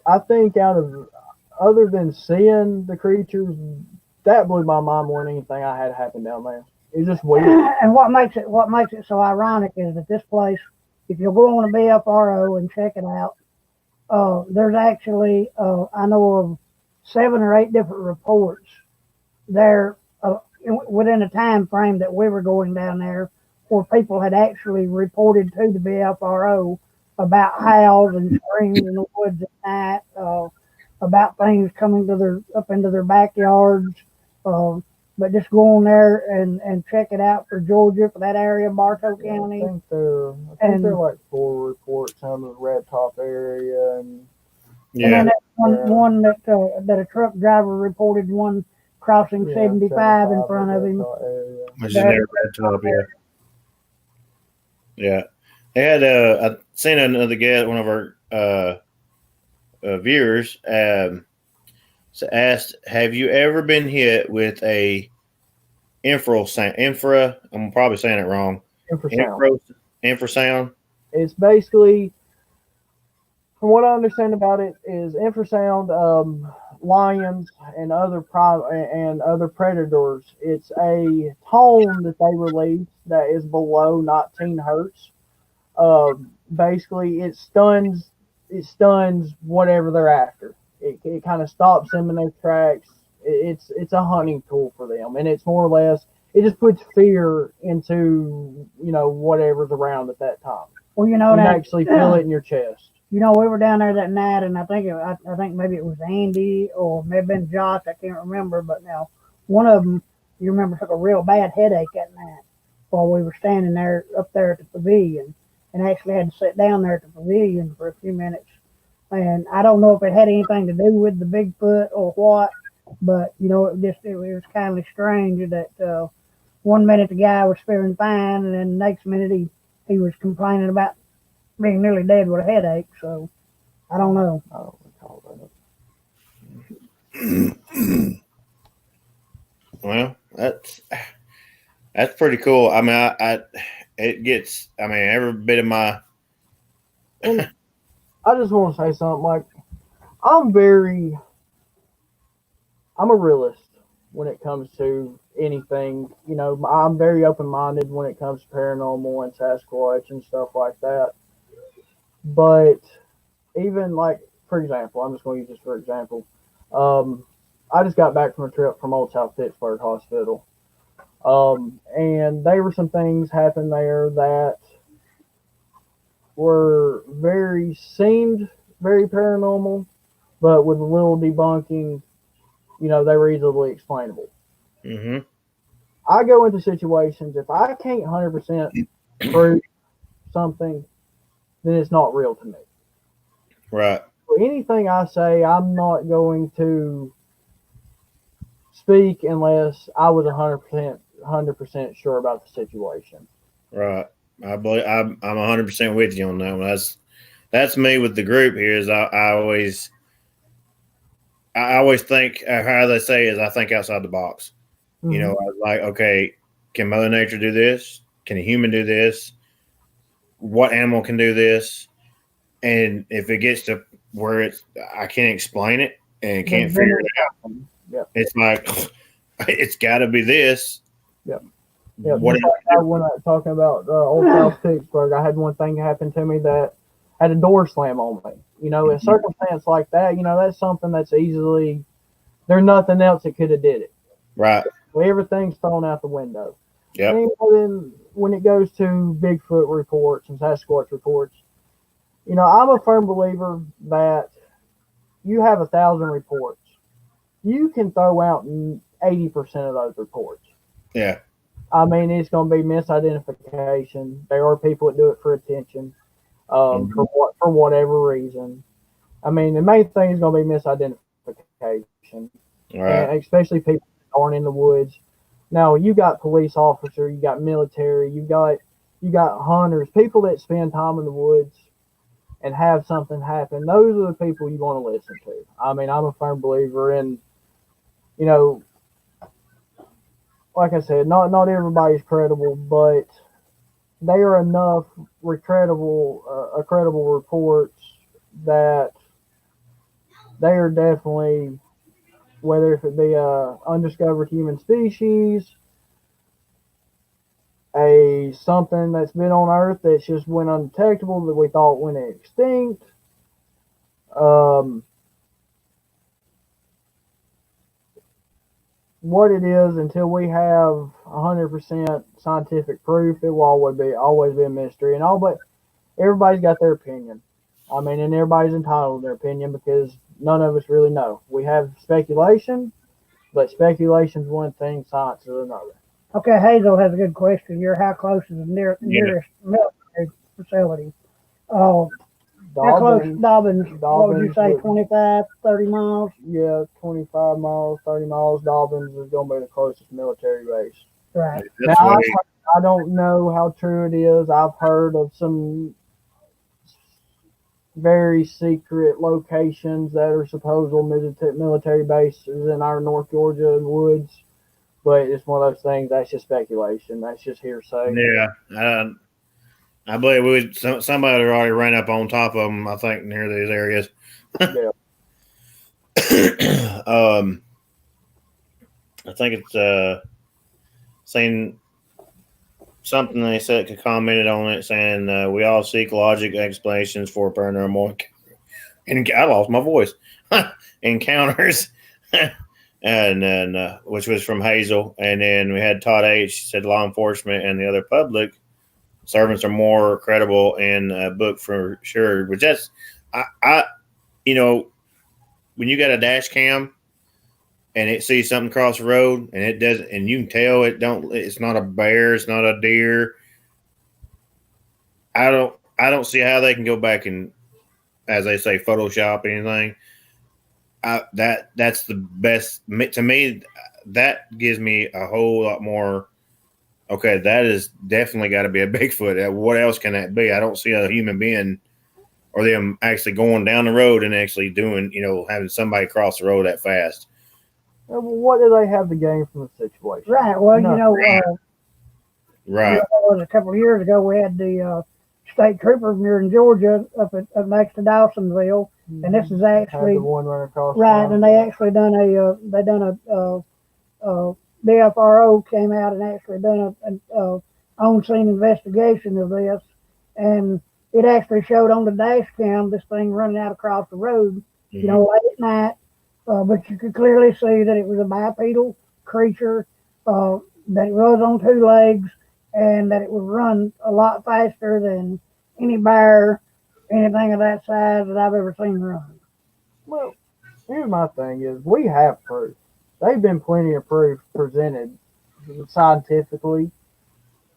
I think other than seeing the creatures, that blew my mind more than anything I had happen down there. It's just weird. And what makes it so ironic is that this place if you'll go on a BFRO and check it out, there's actually, I know of 7 or 8 different reports there within a time frame that we were going down there where people had actually reported to the BFRO about howls and screams in the woods at night, about things coming to up into their backyards. But just go on there and check it out for Georgia, for that area, Bartow County. I think they're like 4 reports on the Red Top area, and then that one that a truck driver reported one crossing 75 in front of him. Which is near Red Top, yeah. Yeah. They had I seen another guest, one of our viewers, asked, "Have you ever been hit with a infra? I'm probably saying it wrong. Infrasound. It's basically, from what I understand about it, is infrasound. Lions and other predators. It's a tone that they release that is below 19 hertz. Basically, it stuns whatever they're after. It kind of stops them in their tracks. It's a hunting tool for them, and it's more or less, it just puts fear into whatever's around at that time. Well, you can actually feel it in your chest. We were down there that night, and I think maybe it was Andy or maybe been Josh. I can't remember, but now one of them, you remember, took a real bad headache that night while we were standing there up there at the pavilion, and actually had to sit down there at the pavilion for a few minutes. And I don't know if it had anything to do with the Bigfoot or what, but it was kind of strange that 1 minute the guy was feeling fine, and then the next minute he was complaining about being nearly dead with a headache. So I don't know. I don't recall that. Well, that's pretty cool. I mean, it gets, I mean, every bit of my. And I just want to say something. Like, I'm a realist when it comes to anything. I'm very open-minded when it comes to paranormal and Sasquatch and stuff like that. But even, like, for example, I'm just going to use this for example. I just got back from a trip from Old South Pittsburgh Hospital. And there were some things happened there that seemed very paranormal, but with a little debunking, they were easily explainable. Mm-hmm. I go into situations, if I can't 100% prove something, then it's not real to me. Right. For anything I say, I'm not going to speak unless I was 100% sure about the situation. Right. I'm 100% with you on that one. That's me with the group here. Is I always think, how they say is, I think outside the box. Mm-hmm. Like, okay, can Mother Nature do this? Can a human do this? What animal can do this? And if it gets to where I can't explain it and can't figure it out, it's like, it's got to be this. Yep. Yeah, when I was talking about Old South Pittsburgh, I had one thing happen to me that had a door slam on me. A circumstance like that, that's something that's easily, there's nothing else that could have did it. Right. Well, everything's thrown out the window. Yeah. And then when it goes to Bigfoot reports and Sasquatch reports, I'm a firm believer that you have 1,000 reports. You can throw out 80% of those reports. Yeah. I mean, it's going to be misidentification. There are people that do it for attention, for whatever reason. I mean, the main thing is going to be misidentification, right. And especially people that aren't in the woods. Now, you got police officers, you got military, you got hunters, people that spend time in the woods and have something happen. Those are the people you want to listen to. I mean, I'm a firm believer in, like I said, not everybody's credible, but there are enough credible reports that they are definitely, whether if it be a undiscovered human species, a something that's been on Earth that's just went undetectable that we thought went extinct. What it is, until we have 100% scientific proof, it will always be a mystery. And all, but everybody's got their opinion. I mean, and everybody's entitled to their opinion because none of us really know. We have speculation, but speculation's one thing, science is another. Okay, Hazel has a good question here. How close is the nearest military facility? How close? Dobbins, what would you say, 25, 30 miles? Yeah, 25 miles, 30 miles. Dobbins is going to be the closest military base. Right. Now, I don't know how true it is. I've heard of some very secret locations that are supposed military bases in our North Georgia woods, but it's one of those things that's just speculation. That's just hearsay. Yeah, I believe somebody already ran up on top of them. I think near these areas. Yeah. I think it's saying something they said commented on it saying we all seek logic explanations for paranormal and I lost my voice encounters and then which was from Hazel, and then we had Todd H said law enforcement and the other public servants are more credible in a book for sure, which that's I you know, when you got a dash cam and it sees something across the road and it doesn't, and you can tell it's not a bear, it's not a deer. I don't see how they can go back and, as they say, Photoshop anything. That's the best to me. That gives me a whole lot more. Okay, that is definitely got to be a Bigfoot. What else can that be? I don't see a human being or them actually going down the road and actually doing, having somebody cross the road that fast. What do they have to gain from the situation? Right. Well, right. A couple of years ago, we had the state trooper from here in Georgia up next to Dawsonville, and this is actually the one running across right. And they actually done a DFRO came out and actually done a on-scene investigation of this, and it actually showed on the dash cam this thing running out across the road, late at night. But you could clearly see that it was a bipedal creature, that it was on two legs, and that it would run a lot faster than any bear, anything of that size that I've ever seen run. Well, here's my thing is we have proof. They've been plenty of proof presented scientifically,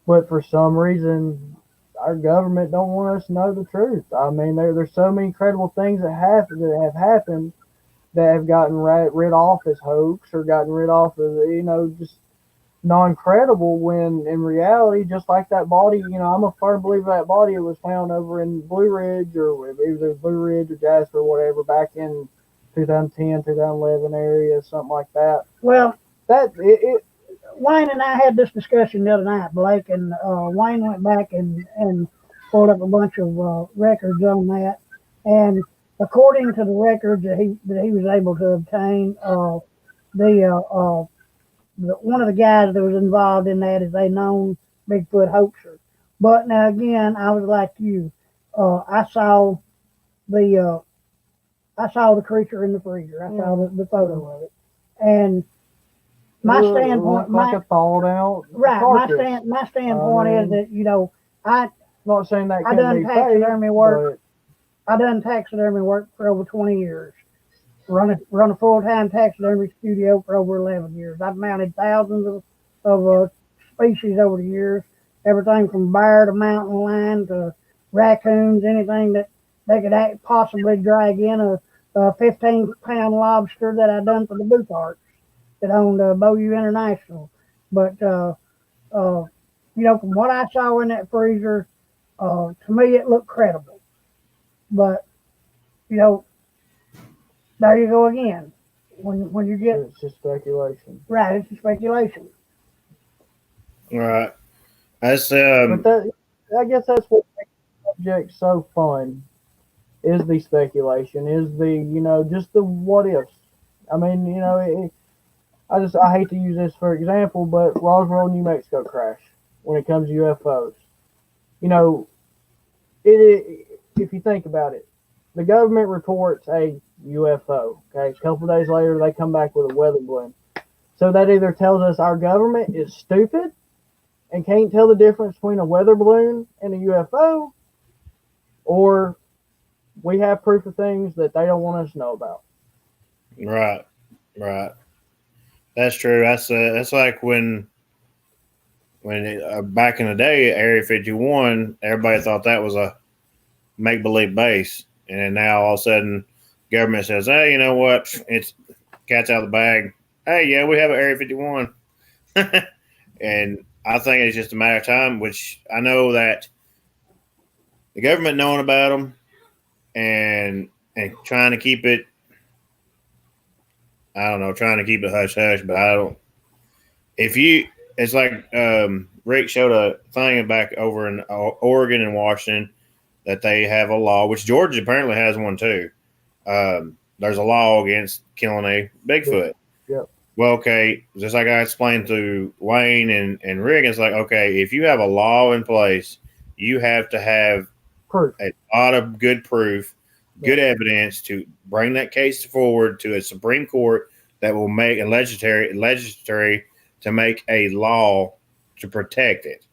but for some reason our government don't want us to know the truth. I mean, there's so many incredible things that have happened that have gotten rid off as hoax or gotten rid off as, just non-credible, when in reality, just like that body, I'm a firm believer that body was found over in Blue Ridge, or either Blue Ridge or Jasper or whatever, back in 2010, 2011 area, something like that. Well, Wayne and I had this discussion the other night, Blake, and Wayne went back and pulled up a bunch of records on that, and according to the records that he was able to obtain, one of the guys that was involved in that is a known Bigfoot hoaxer. But now again, I was like you. I saw the creature in the freezer. I saw the photo of it, and my standpoint, like a thawed out. Right. My standpoint is that I'm not saying that I done taxidermy work. I done taxidermy work for over 20 years. Run a full-time taxidermy studio for over 11 years. I've mounted thousands of species over the years, everything from bear to mountain lion to raccoons, anything that they could possibly drag in. A 15-pound lobster that I done for the Booth Arts that owned Beaulieu International. But from what I saw in that freezer, to me it looked credible. But there you go again. When you get, it's just speculation. Right, it's just speculation. Right. That's But I guess that's what makes the subject so fun. Is the speculation? Is the just the what ifs? I mean, I hate to use this for example, but Roswell, New Mexico crash. when it comes to UFOs. You know, if you think about it, the government reports a UFO. Okay, a couple days later they come back with a weather balloon. So that either tells us our government is stupid and can't tell the difference between a weather balloon and a UFO, or we have proof of things that they don't want us to know about. Right. That's true. That's like when back in the day, Area 51, everybody thought that was a make believe base, and then now all of a sudden, government says, "Hey, you know what? It's cat's out of the bag. Hey, yeah, we have an Area 51," and I think it's just a matter of time. Which I know that the government knowing about them and trying to keep it. I don't know, trying to keep it hush hush, but I don't. If you, it's like Rick showed a thing back over in Oregon and Washington that they have a law, which Georgia apparently has one too. There's a law against killing a Bigfoot. Yep. Well, okay, just like I explained to Wayne and Rick, it's like, okay, if you have a law in place, you have to have Proof. a lot of good proof, good evidence to bring that case forward to a Supreme Court that will make a legislatory to make a law to protect it,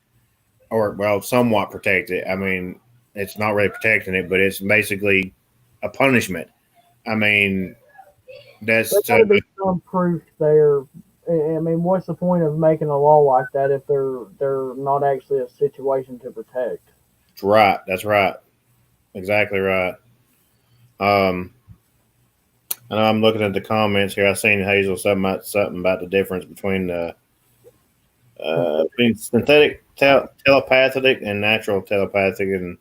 or well, somewhat protect it. I mean, it's not really protecting it, but it's basically a punishment. I mean, that's There's got to be some proof there. I mean, what's the point of making a law like that if they're not actually a situation to protect? right. That's right. Exactly right. I know I'm looking at the comments here. I seen Hazel something about the difference between synthetic telepathic and natural telepathic, and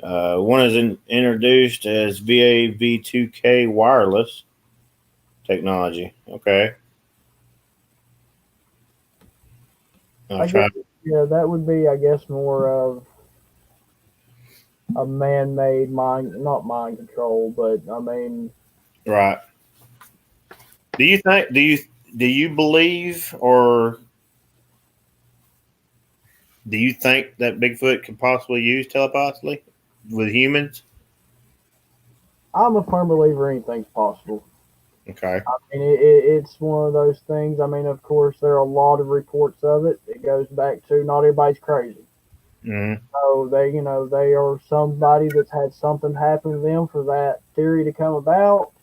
one is introduced as VAV2K wireless technology. Okay. Yeah, that would be, I guess, more of a man-made not mind control, but I mean, right. Do you believe, or do you think that Bigfoot could possibly use telepathically with humans? I'm a firm believer anything's possible. Okay. I mean, it's one of those things. I mean, of course, there are a lot of reports of it. It goes back to not everybody's crazy. Mm-hmm. So they are somebody that's had something happen to them for that theory to come about,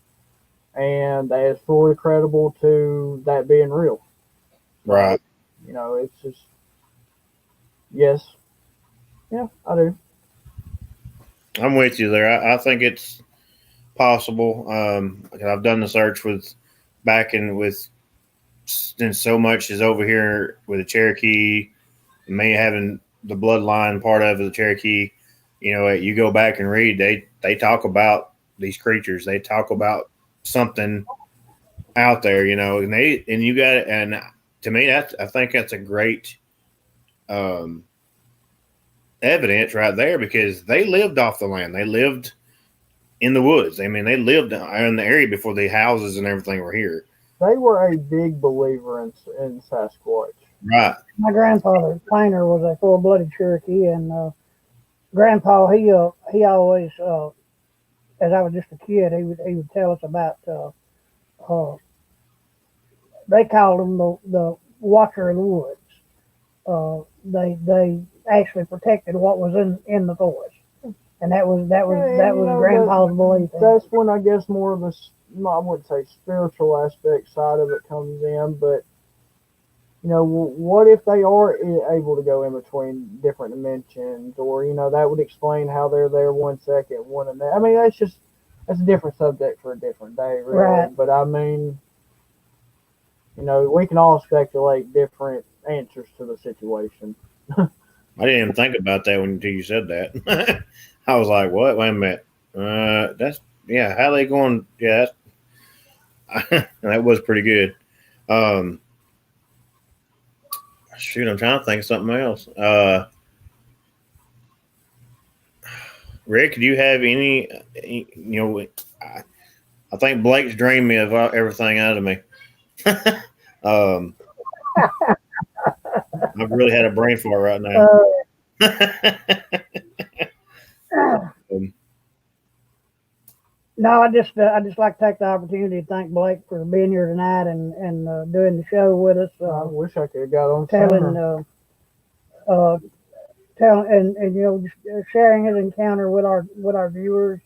and that is fully credible to that being real. Right. It's just yes, yeah, I do. I'm with you there. I think it's possible. I've done the search with since so much is over here with the Cherokee, me having the bloodline part of the Cherokee. You go back and read, they talk about these creatures. They talk about something out there, and you got it. And to me, I think that's a great evidence right there, because they lived off the land. They lived in the woods. I mean, they lived in the area before the houses and everything were here. They were a big believer in Sasquatch. Right. My grandfather, Plainer, was a full-blooded Cherokee, and Grandpa, he always, as I was just a kid, he would tell us about. They called them the Watcher of the Woods. They actually protected what was in the forest, and that was Grandpa's belief. That's when I guess more of I wouldn't say spiritual aspect side of it comes in, but what if they are able to go in between different dimensions, or that would explain how they're there 1 second, one in there. I mean, that's a different subject for a different day, really. Right. But I mean, we can all speculate different answers to the situation. I didn't even think about that until you said that. I was like, what? Wait a minute. How they going? Yeah, that was pretty good. Shoot, I'm trying to think of something else. Rick, do you have any? I think Blake's drained me of everything out of me. I've really had a brain fart right now. No, I just like to take the opportunity to thank Blake for being here tonight and doing the show with us. I wish I could have got on telling and just sharing his encounter with our viewers.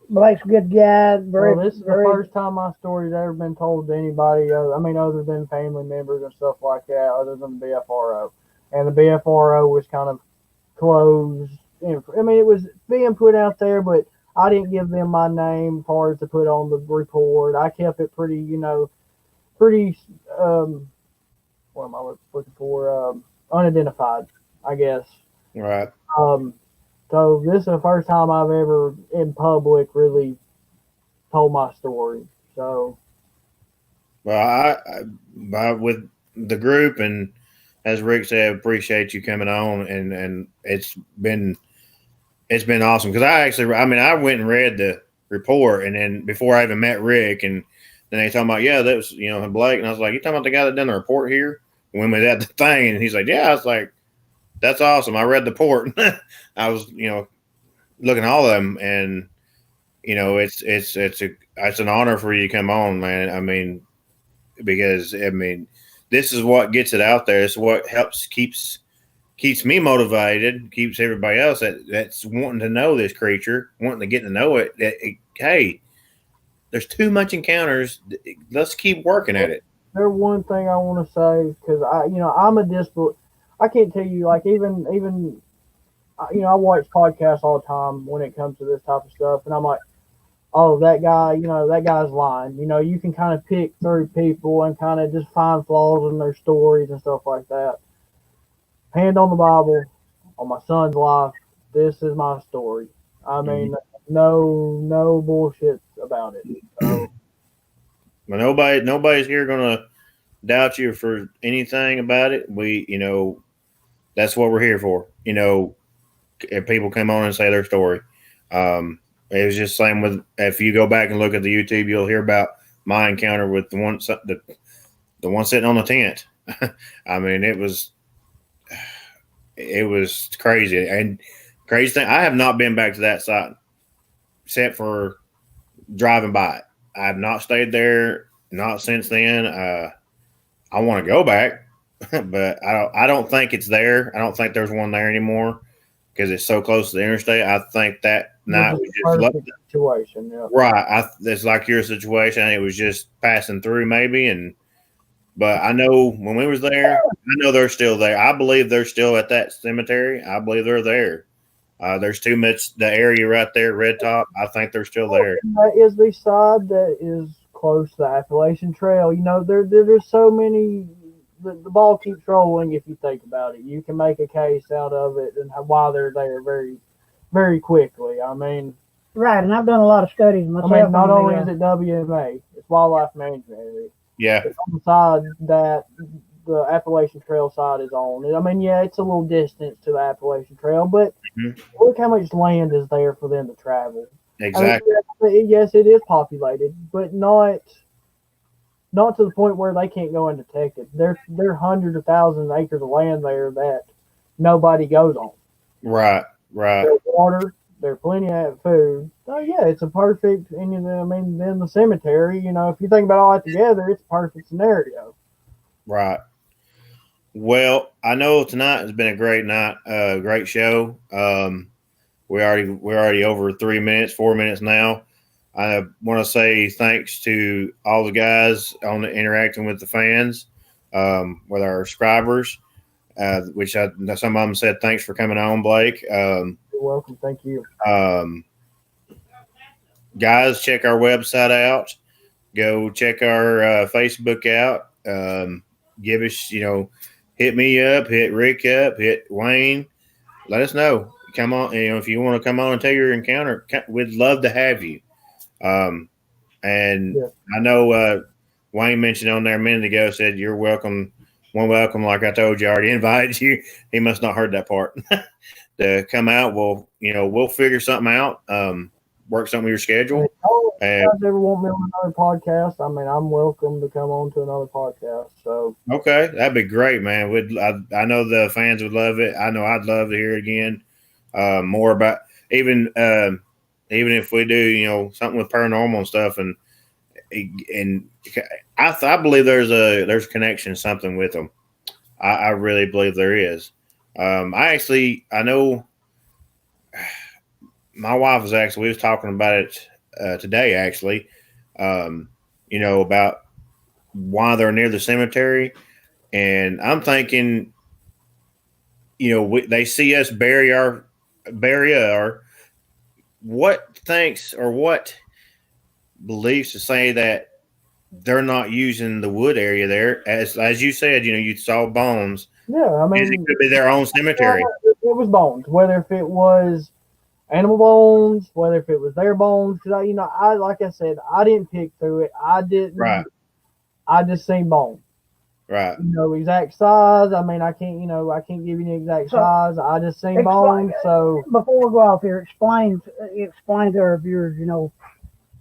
Blake's a good guy. This is the first time my story's ever been told to anybody. Other than family members and stuff like that, other than the BFRO. And the BFRO was kind of closed. It was being put out there, but I didn't give them my name as far as to put on the report. I kept it pretty, what am I looking for? Unidentified, I guess. Right. So this is the first time I've ever in public really told my story. So, well, I with the group, and as Rick said, appreciate you coming on, and it's been awesome because I went and read the report, and then before I even met Rick, and then they talking about that was Blake, and I was like, you talking about the guy that done the report here when we had the thing, and he's like, yeah, I was like, that's awesome. I read the report. I was looking at all of them, and it's an honor for you to come on, man. Because this is what gets it out there. It's what keeps me motivated, keeps everybody else that's wanting to know this creature, wanting to get to know it. Hey, there's too much encounters. Let's keep working at it. There's one thing I want to say because I'm a disbeliever. I can't tell you even I watch podcasts all the time when it comes to this type of stuff, and I'm like, oh, that guy, that guy's lying. You can kind of pick through people and kind of just find flaws in their stories and stuff like that. Hand on the Bible, on my son's life, this is my story. No bullshit about it. So, well, nobody's here gonna doubt you for anything about it. That's what we're here for. If people come on and say their story. It was just same with, if you go back and look at the YouTube, you'll hear about my encounter with the one sitting on the tent. It was crazy. And crazy thing, I have not been back to that site except for driving by it. I have not stayed there, not since then. I want to go back, but I don't think it's there. I don't think there's one there anymore because it's so close to the interstate. I think that night was just situation. Yeah. Right. It's like your situation. It was just passing through maybe. But I know when we was there, I know they're still there. I believe they're still at that cemetery. I believe they're there. There's too much, the area right there, Red Top. I think they're still there. That is the side that is close to the Appalachian Trail. There's so many. The ball keeps rolling if you think about it. You can make a case out of it and why they're there very, very quickly. Right, and I've done a lot of studies myself. Not only is it WMA, it's Wildlife Management Area. Yeah. It's on the side that the Appalachian Trail side is on. It's a little distance to the Appalachian Trail, but look how much land is there for them to travel. Exactly. Yes, it is populated, but not to the point where they can't go undetected. There are hundreds of thousands of acres of land there that nobody goes on. Right. There's water. There's plenty of food. So yeah, it's a perfect. And then the cemetery. If you think about all that together, it's a perfect scenario. Right. Well, I know tonight has been a great night, great show. We're already over 4 minutes now. I want to say thanks to all the guys on the interacting with the fans, with our subscribers, which some of them said thanks for coming on, Blake. You're welcome. Thank you. Guys, check our website out. Go check our Facebook out. Give us, hit me up, hit Rick up, hit Wayne. Let us know. Come on, if you want to come on and tell your encounter, we'd love to have you. And yeah. I know Wayne mentioned on there a minute ago, said you're welcome. Welcome, like I told you, I already invited you. He must not heard that part. To come out, we'll figure something out. work something with your schedule. Oh, if you guys ever want me on another podcast, I mean, I'm welcome to come on to another podcast. So okay, that'd be great, man. I know the fans would love it. I know I'd love to hear it again. More about even if we do, something with paranormal and stuff, and I believe there's a connection, something with them. I really believe there is. I know my wife we was talking about it today, actually, about why they're near the cemetery. And I'm thinking, they see us bury our, what thinks or what believes to say that they're not using the wood area there. As you said, you saw bones. Yeah, I mean, it could be their own cemetery. It was bones, whether if it was animal bones, whether if it was their bones. Because like I said, I didn't pick through it. I didn't. Right. I just seen bones. Right. Exact size. I mean, I can't give you the exact size. I just seen bones. So before we go off here, explain to our viewers,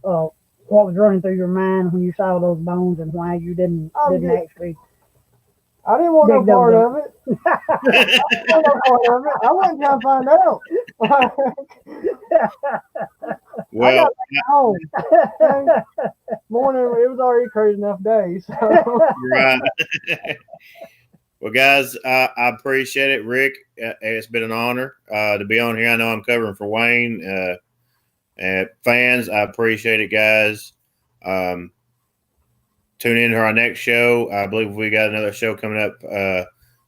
what was running through your mind when you saw those bones and why you didn't actually. I didn't want no part of it. I didn't want no part of it. I wasn't trying to find out. Well, I got back home. Morning, it was already a crazy enough day. So. Right. Well, guys, I appreciate it, Rick. It's been an honor to be on here. I know I'm covering for Wayne. Fans, I appreciate it, guys. Tune in to our next show. I believe we got another show coming up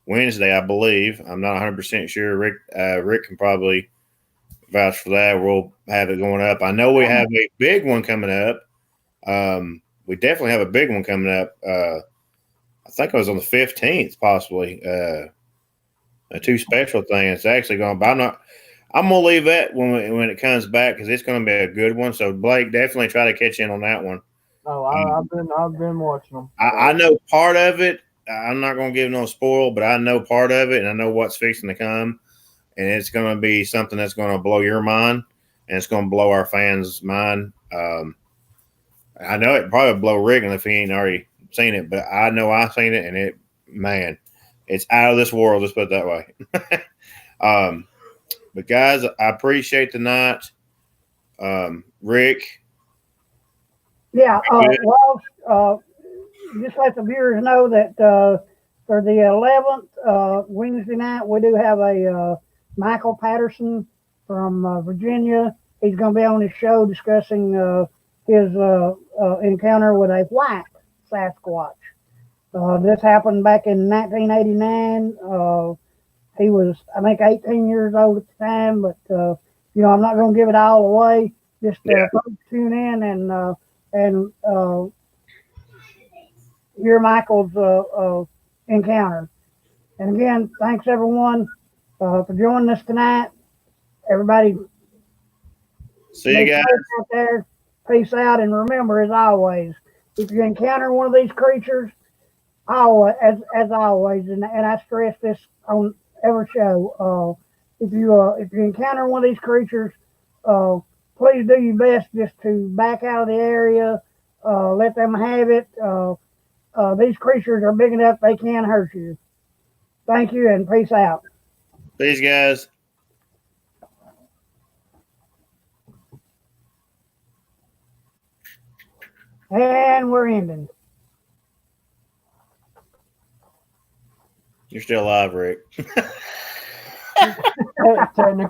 Wednesday, I believe. I'm not 100% sure. Rick can probably vouch for that. We'll have it going up. I know we have a big one coming up. We definitely have a big one coming up. I think it was on the 15th, possibly. A 2 special thing. It's actually going, but I'm gonna leave that when it comes back because it's going to be a good one. So Blake, definitely try to catch in on that one. Oh, I've been watching them. I know part of it. I'm not going to give no spoil, but I know part of it, and I know what's fixing to come, and it's going to be something that's going to blow your mind, and it's going to blow our fans' mind. I know it probably blow Riggin if he ain't already seen it, but I know I've seen it, and it's out of this world. Let's put it that way. But guys, I appreciate the night, Rick. Yeah. Just let the viewers know that for the 11th Wednesday night, we do have a Michael Patterson from Virginia. He's going to be on his show discussing his encounter with a white Sasquatch. This happened back in 1989. He was, I think, 18 years old at the time, but I'm not going to give it all away. Just folks tune in and hear Michael's encounter. And again, thanks everyone for joining us tonight. Everybody, see you guys out there. Peace out, and remember, as always, if you encounter one of these creatures, as always, and I stress this on every show, if you encounter one of these creatures, please do your best just to back out of the area, let them have it. These creatures are big enough they can hurt you. Thank you, and peace out. Peace, guys. And we're ending. You're still alive, Rick. Technically.